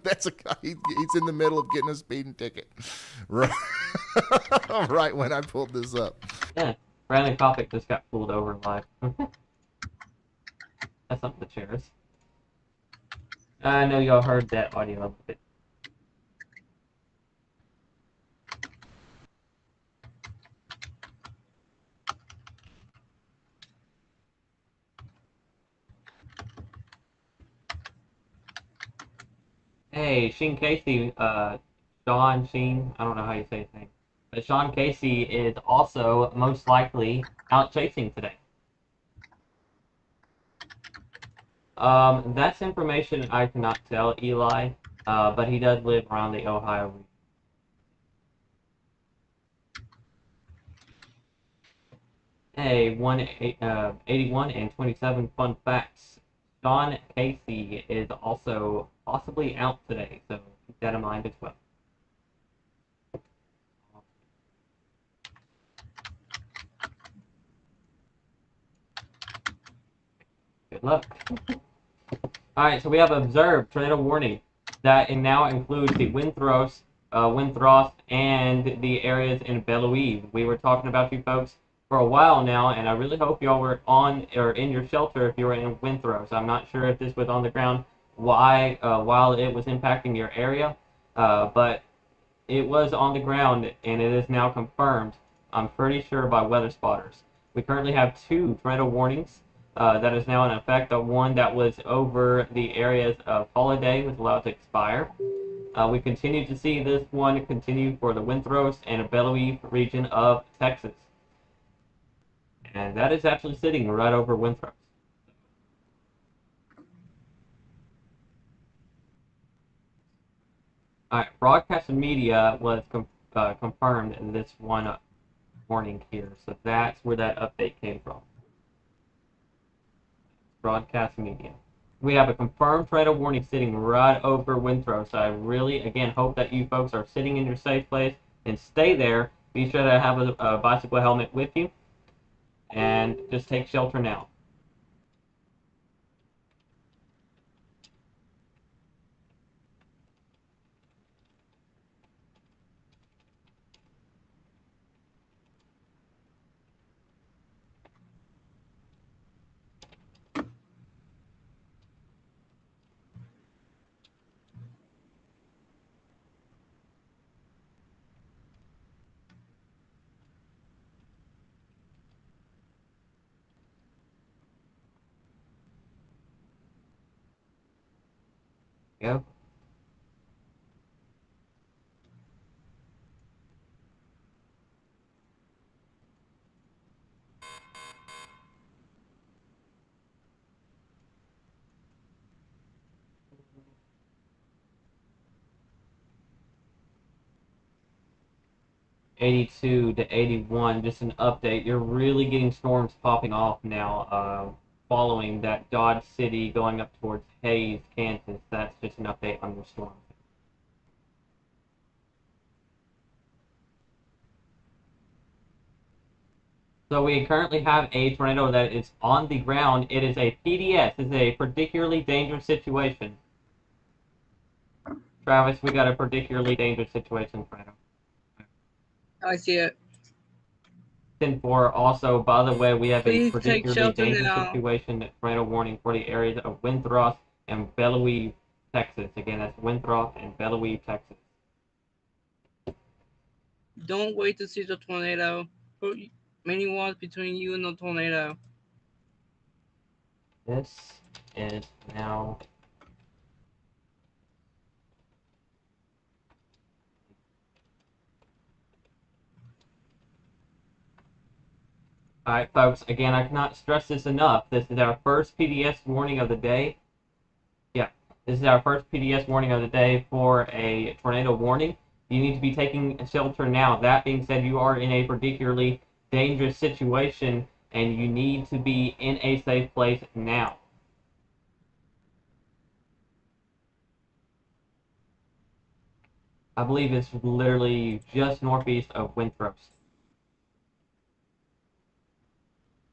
That's a cop. He's in the middle of getting a speeding ticket. Right, right when I pulled this up. Yeah, Brandon Kopic just got pulled over live. That's something to cherish. I know y'all heard that audio of it. Hey, Sheen Casey, Sean Sheen, I don't know how you say his name, but Sean Casey is also most likely out chasing today. That's information I cannot tell Eli, but he does live around the Ohio region. Hey, 81 and 27 fun facts. Sean Casey is also possibly out today, so keep that in mind as well. Good luck. Alright, so we have observed tornado warning that it now includes the Windthrows, Windthrost, and the areas in Bellevue. We were talking about you folks for a while now, and I really hope y'all were on or in your shelter if you were in Windthrows. I'm not sure if this was on the ground while it was impacting your area, but it was on the ground, and it is now confirmed, I'm pretty sure, by weather spotters. We currently have 2 tornado warnings that is now in effect. The one that was over the areas of Holiday was allowed to expire. We continue to see this one continue for the Windthrows and Bellevue region of Texas. And that is actually sitting right over Windthrows. Alright, broadcast media was confirmed in this one morning here, so that's where that update came from. Broadcast media. We have a confirmed tornado warning sitting right over Windthrow, so I really, again, hope that you folks are sitting in your safe place and stay there. Be sure to have a bicycle helmet with you, and just take shelter now. Go. '82 to '81, just an update. You're really getting storms popping off now, following that Dodge City going up towards Hayes, Kansas. That's just an update on your storm. So we currently have a tornado that is on the ground. It is a PDS. It's a particularly dangerous situation. Travis, we got a particularly dangerous situation, tornado. I see it. 10-4. Also, by the way, we have a Please take particularly shelter dangerous now. situation. Tornado warning for the areas of Winthrop and Bellevue, Texas. Again, that's Winthrop and Bellevue, Texas. Don't wait to see the tornado. Put many walls between you and the tornado. This is now Alright, folks, again, I cannot stress this enough. This is our first PDS warning of the day. Yeah, this is our first PDS warning of the day for a tornado warning. You need to be taking shelter now. That being said, you are in a particularly dangerous situation, and you need to be in a safe place now. I believe it's literally just northeast of Winthrop.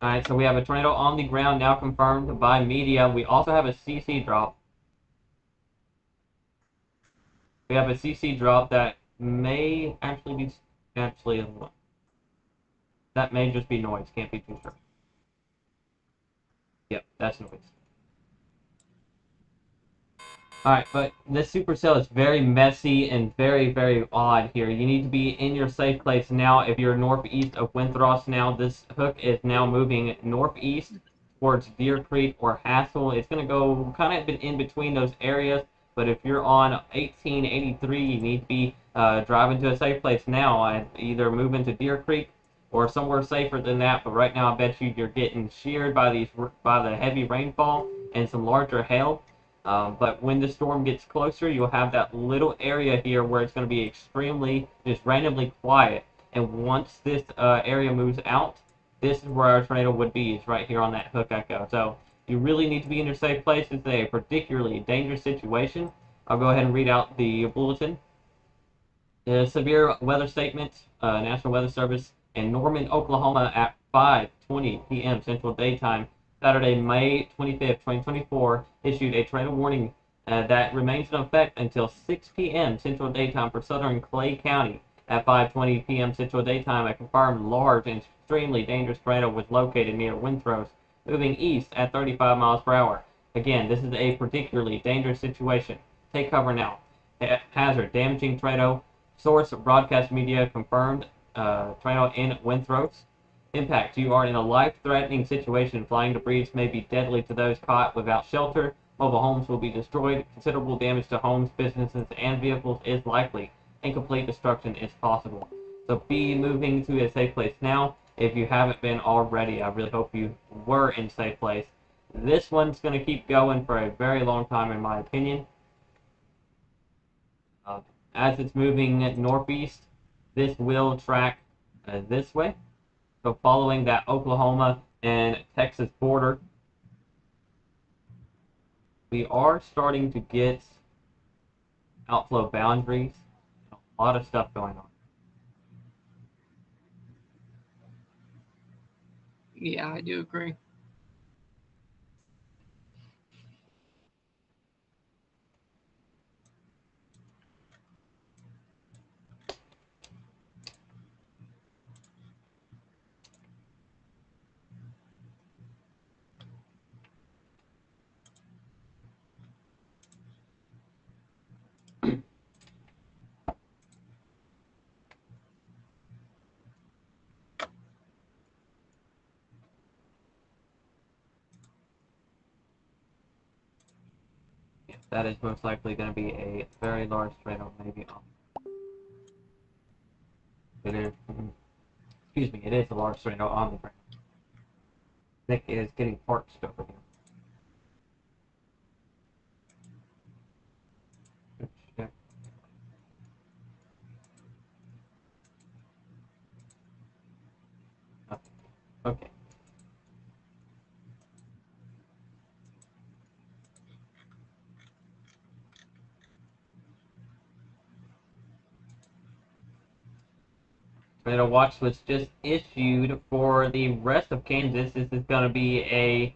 Alright, so we have a tornado on the ground now confirmed by media. We also have a CC drop. We have a CC drop that may actually be that may just be noise. Can't be too sure. Yep, that's noise. Alright, but this supercell is very messy and very, very odd here. You need to be in your safe place now. If you're northeast of Winthrop now, this hook is now moving northeast towards Deer Creek or Hassel. It's going to go kind of in between those areas, but if you're on 1883, you need to be driving to a safe place now. I'd either move into Deer Creek or somewhere safer than that, but right now I bet you're getting sheared by the heavy rainfall and some larger hail. But when the storm gets closer, you'll have that little area here where it's going to be extremely, just randomly quiet. And once this area moves out, this is where our tornado would be. It's right here on that hook echo. So you really need to be in your safe place. It's a particularly dangerous situation. I'll go ahead and read out the bulletin. The severe weather statement, National Weather Service in Norman, Oklahoma at 5:20 p.m. Central Daytime, Saturday, May 25th, 2024, issued a tornado warning that remains in effect until 6 p.m. Central Daytime for southern Clay County. At 5:20 p.m. Central Daytime, a confirmed large and extremely dangerous tornado was located near Windthrows, moving east at 35 miles per hour. Again, this is a particularly dangerous situation. Take cover now. Hazard, damaging tornado. Source, broadcast media confirmed tornado in Windthrows. Impact, you are in a life-threatening situation. Flying debris may be deadly to those caught without shelter. Mobile homes will be destroyed. Considerable damage to homes, businesses, and vehicles is likely, and complete destruction is possible. So be moving to a safe place now if you haven't been already. I really hope you were in a safe place. This one's going to keep going for a very long time, in my opinion. As it's moving northeast, this will track this way. So following that Oklahoma and Texas border, we are starting to get outflow boundaries. A lot of stuff going on. Yeah, I do agree. Yes, that is most likely going to be a very large tornado, maybe. It is. Excuse me. It is a large tornado on the ground. Nick is getting parched over here. Okay. Tornado watch was just issued for the rest of Kansas. This is going to be a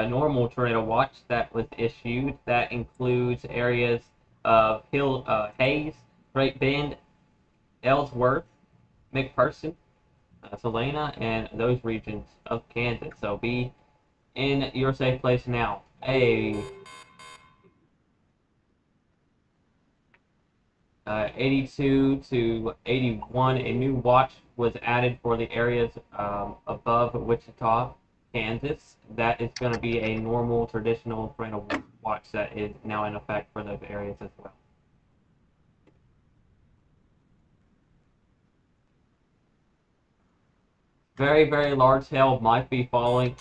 normal tornado watch that was issued. That includes areas of Hayes, Great Bend, Ellsworth, McPherson, Salina, and those regions of Kansas. So be in your safe place now. 82 to 81, a new watch was added for the areas above Wichita, Kansas. That is going to be a normal, traditional tornado watch that is now in effect for those areas as well. Very, very large hail might be falling.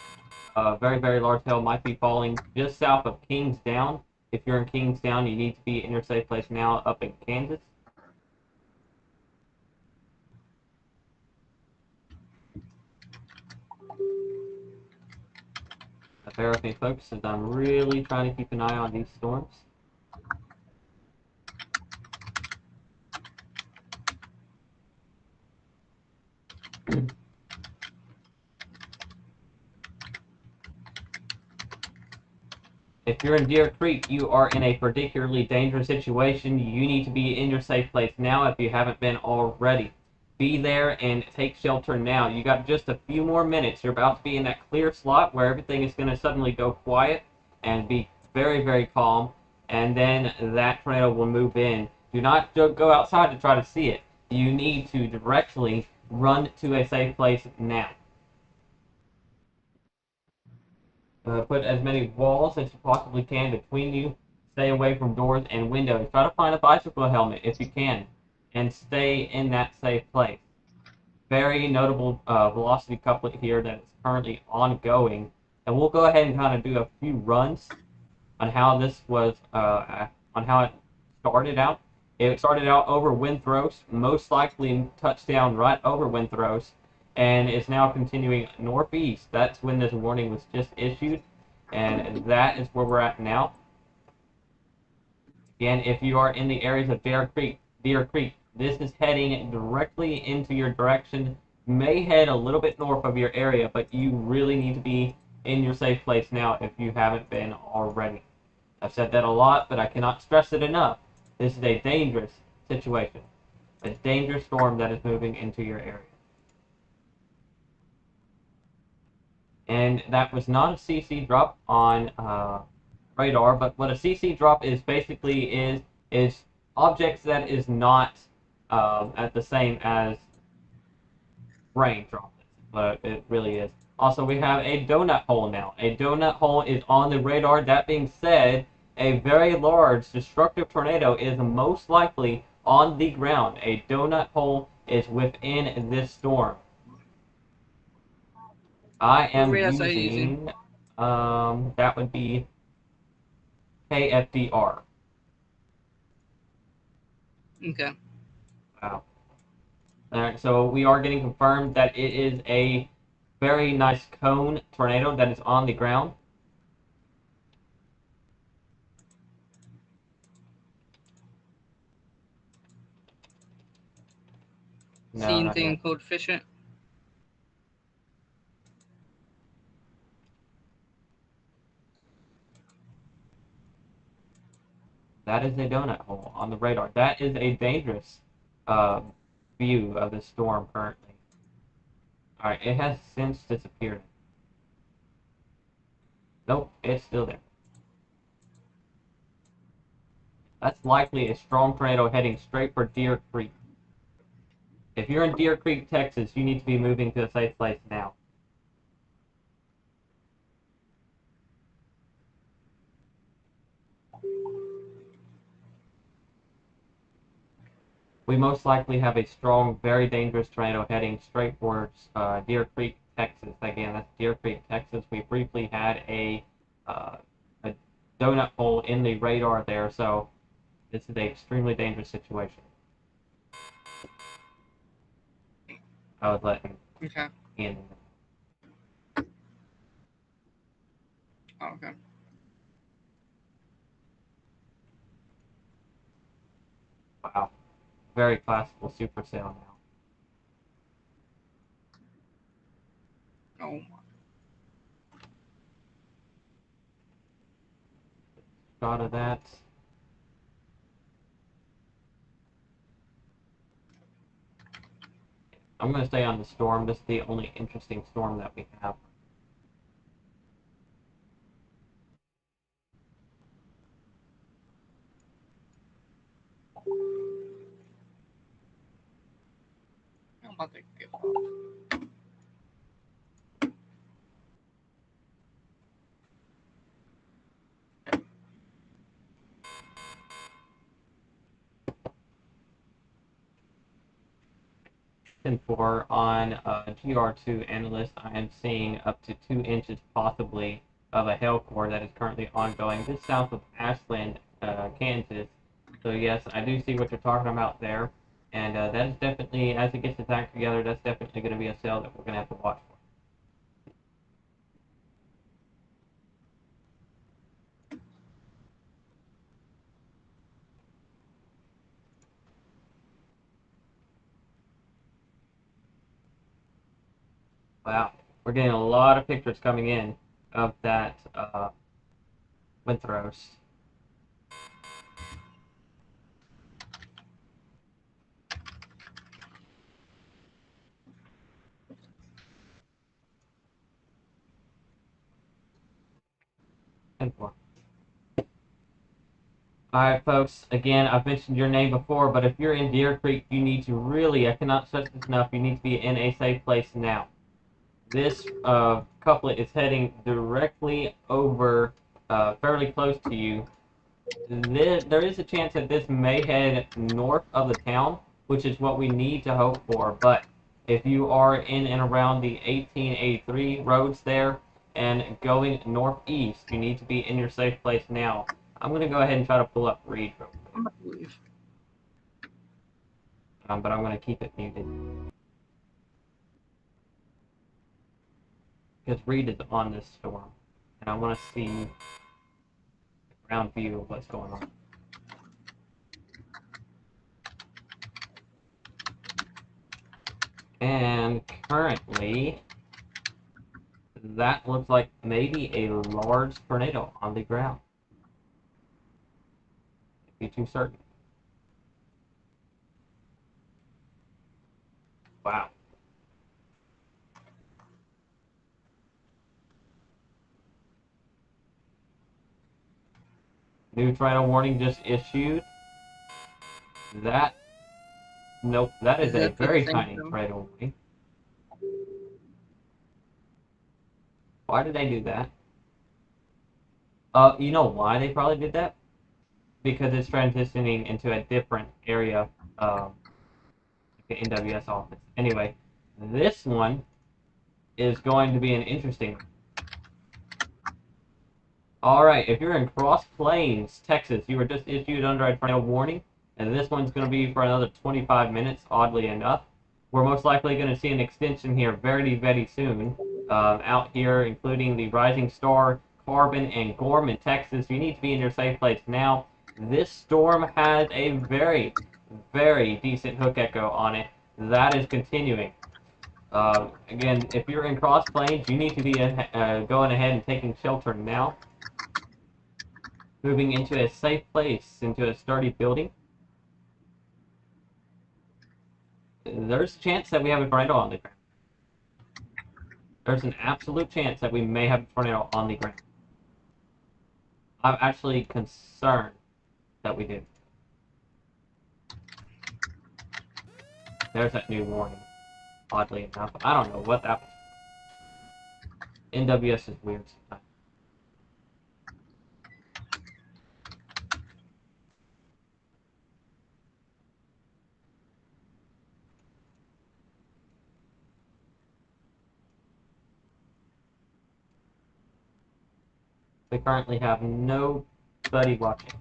Very, very large hail might be falling just south of Kingstown. If you're in Kingstown, you need to be in your safe place now up in Kansas. Bear with me, folks, as I'm really trying to keep an eye on these storms. If you're in Deer Creek, you are in a particularly dangerous situation. You need to be in your safe place now if you haven't been already. Be there and take shelter now. You got just a few more minutes. You're about to be in that clear slot where everything is going to suddenly go quiet and be very, very calm. And then that tornado will move in. Do not go outside to try to see it. You need to directly run to a safe place now. Put as many walls as you possibly can between you. Stay away from doors and windows. Try to find a bicycle helmet if you can, and stay in that safe place. Very notable velocity couplet here that is currently ongoing, and we'll go ahead and kind of do a few runs on how this was, on how it started out. It started out over Windthrows, most likely touched down right over Windthrows, and is now continuing northeast. That's when this warning was just issued, and that is where we're at now. Again, if you are in the areas of Deer Creek, this is heading directly into your direction. May head a little bit north of your area, but you really need to be in your safe place now if you haven't been already. I've said that a lot, but I cannot stress it enough. This is a dangerous situation, a dangerous storm that is moving into your area. And that was not a CC drop on radar, but what a CC drop is basically is objects that is not at the same as rain droplets, but it really is. Also, we have a donut hole now. A donut hole is on the radar. That being said, a very large destructive tornado is most likely on the ground. A donut hole is within this storm. I What am radars are you using? using, that would be KFDR. Okay. Wow. Alright, so we are getting confirmed that it is a very nice cone tornado that is on the ground. See No, not anything yet. coefficient? That is a donut hole on the radar. That is a dangerous uh, view of the storm currently. Alright, it has since disappeared. Nope, it's still there. That's likely a strong tornado heading straight for Deer Creek. If you're in Deer Creek, Texas, you need to be moving to a safe place now. We most likely have a strong, very dangerous tornado heading straight towards Deer Creek, Texas. Again, that's Deer Creek, Texas. We briefly had a donut hole in the radar there, so this is an extremely dangerous situation. I was letting Okay. Ian. Oh, okay. Wow, very classical supercell now. Oh. Shot of that. I'm going to stay on the storm. This is the only interesting storm that we have. I'm about to give up. 10-4 on GR2 analyst. I am seeing up to 2 inches possibly of a hail core that is currently ongoing. This south of Ashland, Kansas. So yes, I do see what you're talking about there. And that is definitely, as it gets its act together, that's definitely going to be a cell that we're going to have to watch for. Wow, we're getting a lot of pictures coming in of that Winthrose. And four. Alright, folks, again, I've mentioned your name before, but if you're in Deer Creek, you need to really, I cannot stress this enough, you need to be in a safe place now. This couplet is heading directly over, fairly close to you. There is a chance that this may head north of the town, which is what we need to hope for. But if you are in and around the 1883 roads there and going northeast, you need to be in your safe place now. I'm going to go ahead and try to pull up Reed real quick, I'm about to leave. but I'm going to keep it muted because Reed is on this storm, and I want to see the ground view of what's going on. And currently, that looks like maybe a large tornado on the ground. Can't be too certain. Wow. New tornado warning just issued. That, nope, that is Is a that the very same tiny show? tornado warning. Why did they do that? You know why they probably did that? Because it's transitioning into a different area, like the NWS office. Anyway, this one is going to be an interesting one. Alright, if you're in Cross Plains, Texas, you were just issued under a tornado warning, and this one's going to be for another 25 minutes, oddly enough. We're most likely going to see an extension here very, very soon. Out here, including the Rising Star, Carbon, and Gorman, Texas. You need to be in your safe place now. This storm has a very, very decent hook echo on it. That is continuing. Again, if you're in Cross Plains, you need to be going ahead and taking shelter now. Moving into a safe place, into a sturdy building. There's a chance that we have a tornado on the ground. There's an absolute chance that we may have a tornado on the ground. I'm actually concerned that we do. There's that new warning. Oddly enough, I don't know what that was. NWS is weird sometimes. We currently have nobody watching.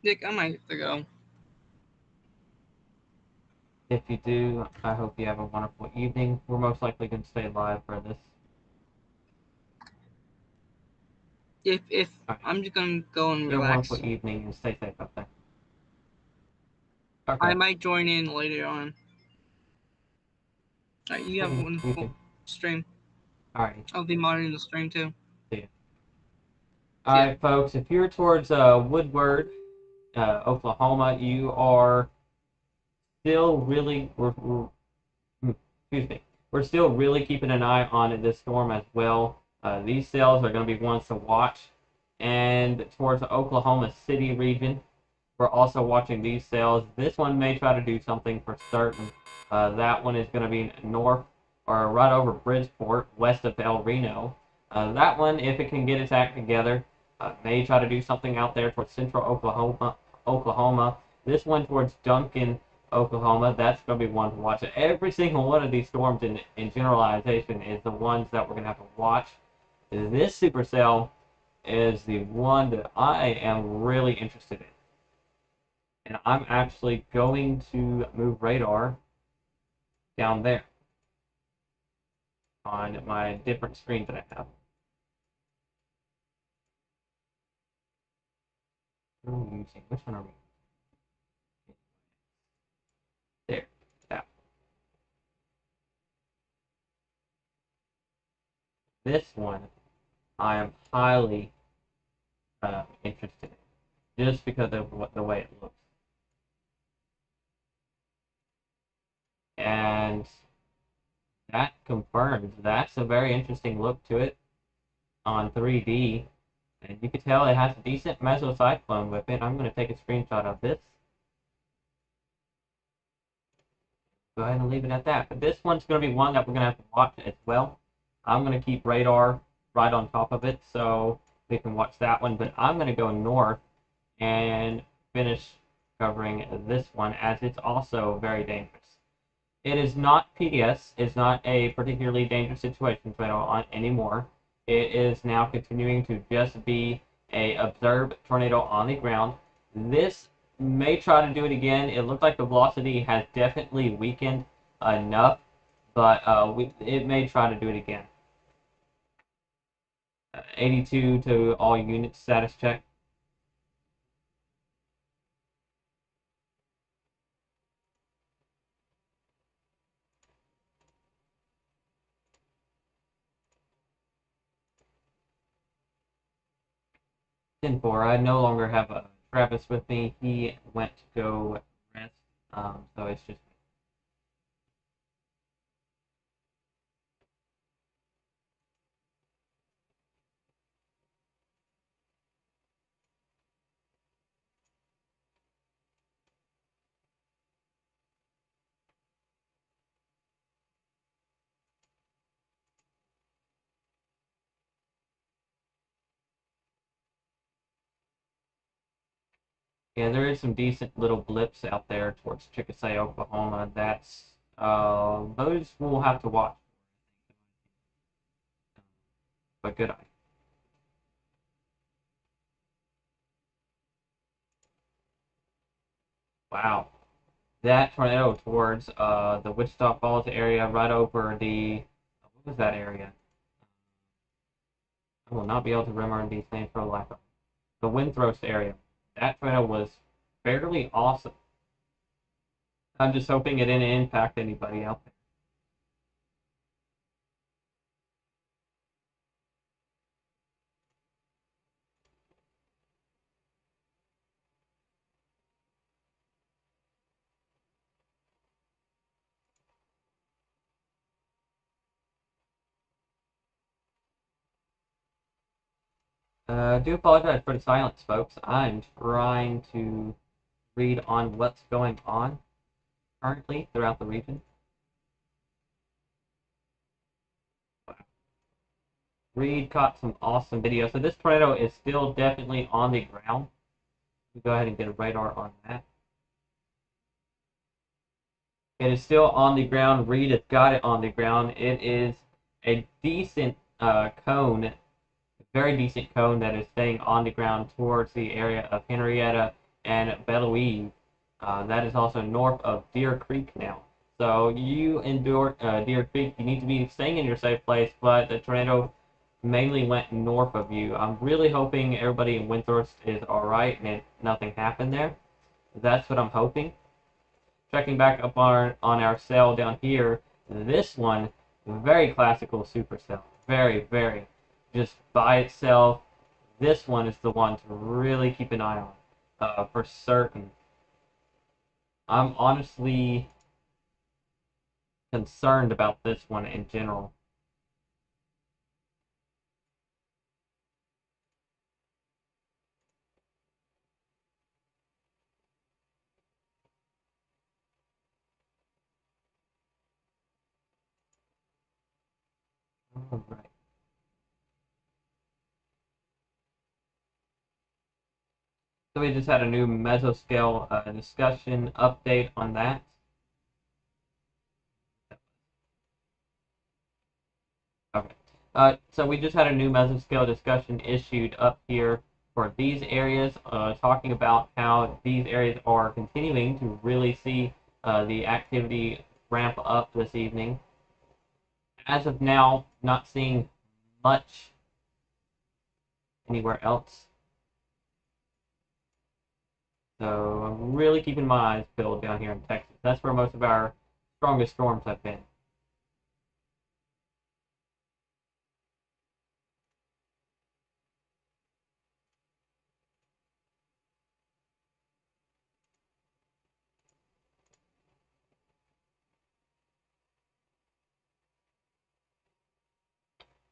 Dick, I might have to go. If you do, I hope you have a wonderful evening. We're most likely going to stay live for this. If Alright. I'm just gonna go and You have a relax. wonderful evening and stay safe up there. Okay. I might join in later on. Alright, you have a You wonderful too. stream. Alright. I'll be monitoring the stream too. Alright, folks, if you're towards Woodward, Oklahoma, you are still really, excuse me, we're still really keeping an eye on this storm as well. These cells are going to be ones to watch. And towards the Oklahoma City region, we're also watching these cells. This one may try to do something for certain. That one is going to be north or right over Bridgeport, west of El Reno. That one, if it can get its act together, may try to do something out there towards central Oklahoma. This one towards Duncan, Oklahoma, that's going to be one to watch. Every single one of these storms in generalization is the ones that we're going to have to watch. This supercell is the one that I am really interested in. And I'm actually going to move radar down there on my different screen that I have. What are we using? Which one are we? There. That. This one I am highly interested in, just because of the way it looks. And that confirms that's a very interesting look to it on 3D. And you can tell it has a decent mesocyclone with it. I'm going to take a screenshot of this. Go ahead and leave it at that. But this one's going to be one that we're going to have to watch as well. I'm going to keep radar right on top of it so we can watch that one. But I'm going to go north and finish covering this one, as it's also very dangerous. It is not PDS. It's not a particularly dangerous situation tornado on anymore. It is now continuing to just be a observed tornado on the ground. This may try to do it again. It looked like the velocity has definitely weakened enough, but it may try to do it again. 82 to all units status check. Ten four. I no longer have Travis with me. He went to go rest. So it's just yeah, there is some decent little blips out there towards Chickasay, Oklahoma. That's those we'll have to watch. But good eye. Wow. That tornado towards the Wichita Falls area, right over the what was that area? I will not be able to remember these names for a life of the Windthrost area. That tornado was fairly awesome. I'm just hoping it didn't impact anybody out there. I do apologize for the silence, folks. I'm trying to read on what's going on currently throughout the region. Reed caught some awesome video. So this tornado is still definitely on the ground. We'll go ahead and get a radar on that. It is still on the ground. Reed has got it on the ground. It is a decent cone, very decent cone that is staying on the ground towards the area of Henrietta and Beloeil. That is also north of Deer Creek now. So you in Deer Creek, you need to be staying in your safe place, but the tornado mainly went north of you. I'm really hoping everybody in Windthorst is alright and nothing happened there. That's what I'm hoping. Checking back up on our cell down here, this one, very classical supercell. Very, very. Just by itself, this one is the one to really keep an eye on, for certain. I'm honestly concerned about this one in general. All right. So we just had a new mesoscale discussion update on that. Okay. So we just had a new mesoscale discussion issued up here for these areas, talking about how these areas are continuing to really see the activity ramp up this evening. As of now, not seeing much anywhere else. So I'm really keeping my eyes peeled down here in Texas. That's where most of our strongest storms have been.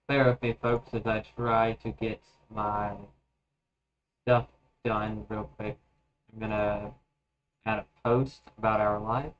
Bear with me, folks, as I try to get my stuff done real quick. I'm gonna add a post about our live.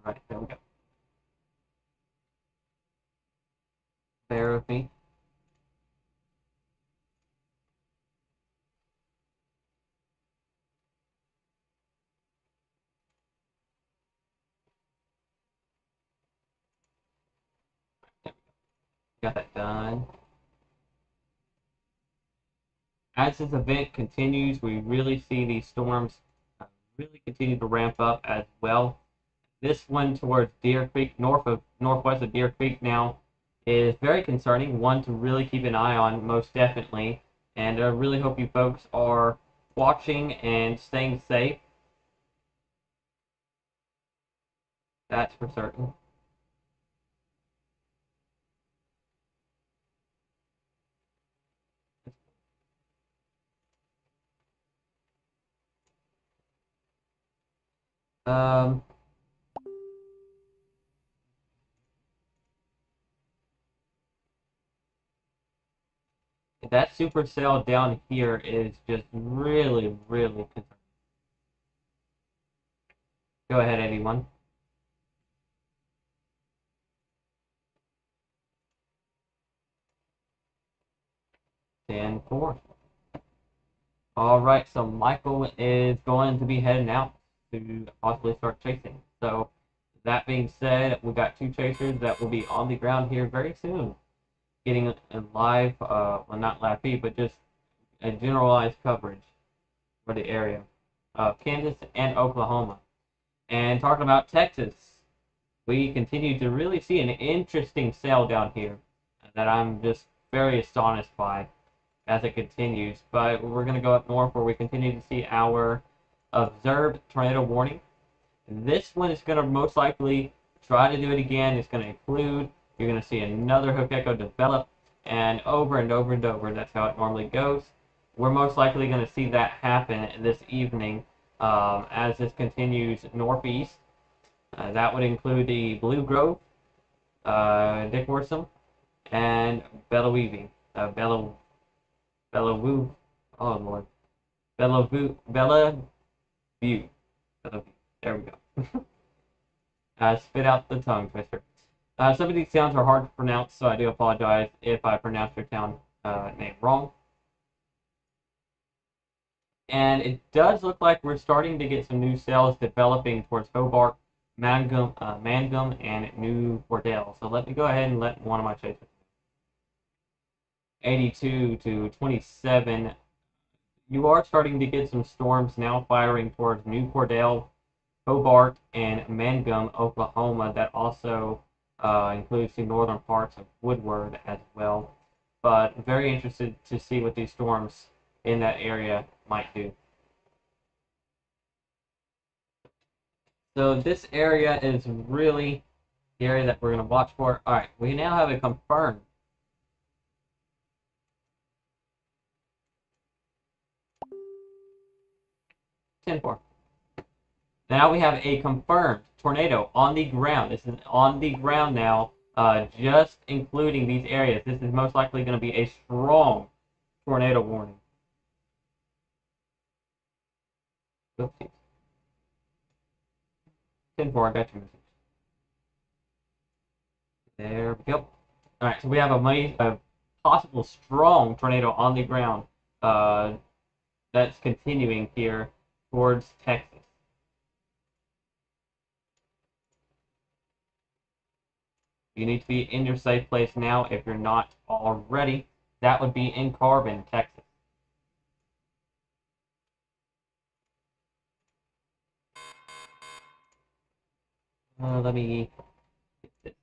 Alright, there we go. Bear with me. Got that done. As this event continues, we really see these storms really continue to ramp up as well. This one towards Deer Creek, northwest of Deer Creek now, is very concerning. One to really keep an eye on, most definitely. And I really hope you folks are watching and staying safe. That's for certain. Um, that supercell down here is just really, really concerning. Go ahead, anyone. 10-4. All right, so Michael is going to be heading out to possibly start chasing. So that being said, we got two chasers that will be on the ground here very soon, getting a live, well, not live feed, but just a generalized coverage for the area of Kansas and Oklahoma. And talking about Texas, we continue to really see an interesting sail down here that I'm just very astonished by as it continues. But we're going to go up north where we continue to see our observed tornado warning. This one is going to most likely try to do it again. It's going to include, you're going to see another hook echo develop, and over and over and over. That's how it normally goes. We're most likely going to see that happen this evening as this continues northeast. That would include the Blue Grove, Dick Worsham, and Bella Weaving. Bella Woo. Oh Lord. Bella View. Bella View. There we go. Spit out the tongue twister. Some of these sounds are hard to pronounce, so I do apologize if I pronounce your town name wrong. And it does look like we're starting to get some new cells developing towards Hobart, Mangum, and New Cordell. So let me go ahead and let one of my chasers. 82 to 27. You are starting to get some storms now firing towards New Cordell, Hobart, and Mangum, Oklahoma. That also includes the northern parts of Woodward as well. But very interested to see what these storms in that area might do. So this area is really the area that we're going to watch for. All right, we now have a confirmed 10-4. Now we have a confirmed tornado on the ground. This is on the ground now, just including these areas. This is most likely going to be a strong tornado warning. Oopsies. 10-4, I got your message. There we go. All right, so we have a possible strong tornado on the ground that's continuing here towards Texas. You need to be in your safe place now if you're not already. That would be in Carbon, Texas. Let me get this.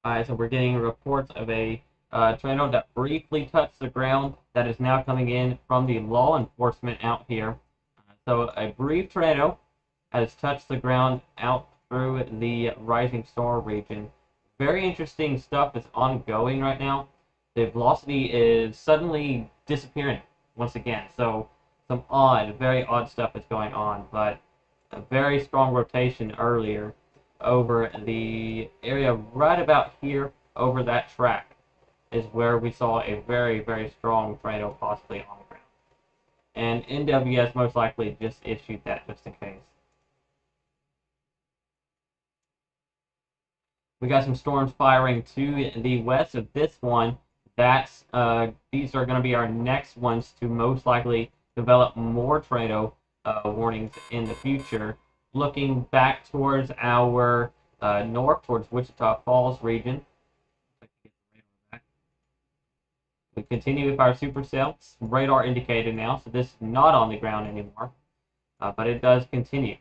Alright, so we're getting reports of a tornado that briefly touched the ground that is now coming in from the law enforcement out here. So a brief tornado has touched the ground out through the rising storm region. Very interesting stuff is ongoing right now. The velocity is suddenly disappearing once again. So some very odd stuff is going on, but a very strong rotation earlier over the area right about here over that track is where we saw a very, very strong tornado possibly on the ground. And NWS most likely just issued that just in case. We got some storms firing to the west of this one. These are going to be our next ones to most likely develop more tornado warnings in the future. Looking back towards our north, towards Wichita Falls region. We continue with our supercell. It's radar indicated now, so this is not on the ground anymore, but it does continue.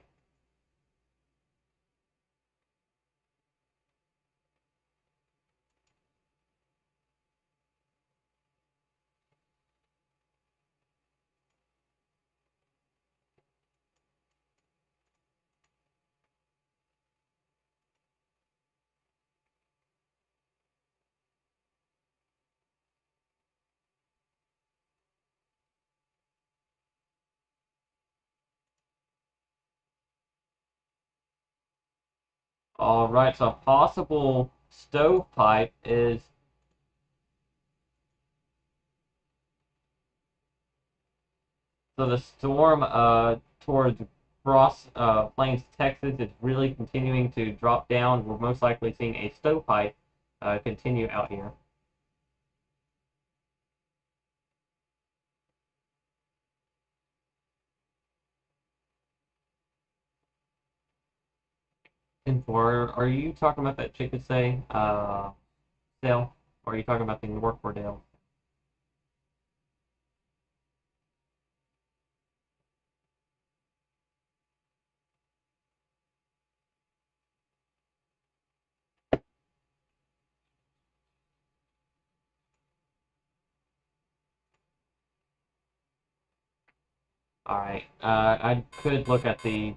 All right, so a possible stovepipe is so the storm towards Cross Plains, Texas is really continuing to drop down. We're most likely seeing a stovepipe continue out here. And for, are you talking about that chicken sale, or are you talking about the North Cordell? All right, I could look at the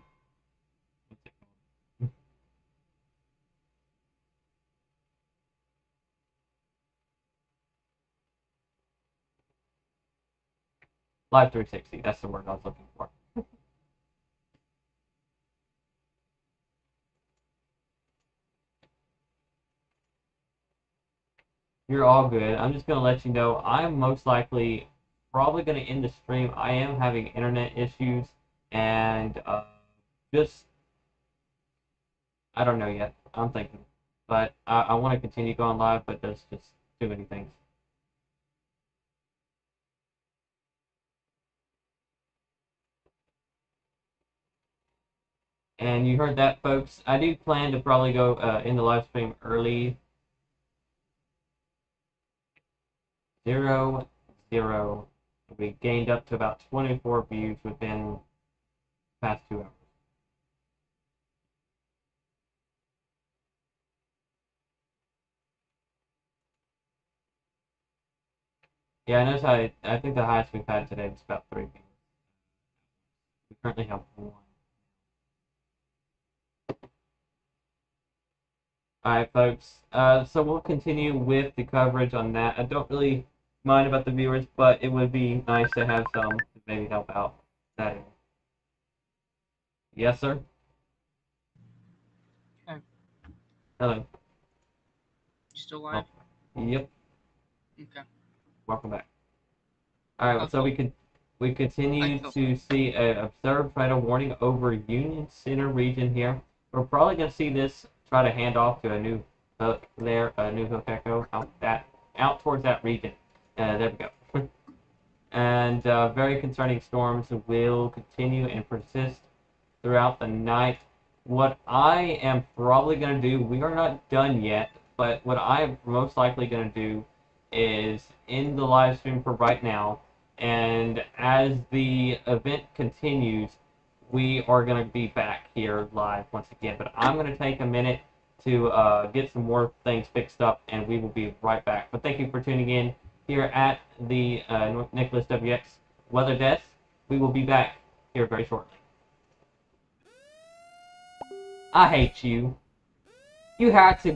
Live 360. That's the word I was looking for. You're all good. I'm just going to let you know I'm most likely probably going to end the stream. I am having internet issues and just, I don't know yet. I'm thinking. But I want to continue going live, but there's just too many things. And you heard that, folks. I do plan to probably go in the live stream early. 0, 0. We gained up to about 24 views within the past 2 hours. Yeah, I noticed I think the highest we've had today was about 3 views. We currently have 1. Alright, folks. So we'll continue with the coverage on that. I don't really mind about the viewers, but it would be nice to have some to maybe help out that area. Yes, sir? Okay. Hello. You still live? Yep. Okay. Welcome back. Alright, so we continue to see an observed tornado warning over Union Center region here. We're probably going to see this try to hand off to a new hook there, a new hook echo out towards that region. There we go. And very concerning storms will continue and persist throughout the night. What I am probably going to do, we are not done yet, but what I am most likely going to do is end the live stream for right now. And as the event continues, we are going to be back here live once again. But I'm going to take a minute to get some more things fixed up, and we will be right back. But thank you for tuning in here at the Nicholas WX Weather Desk. We will be back here very shortly. I hate you. You had to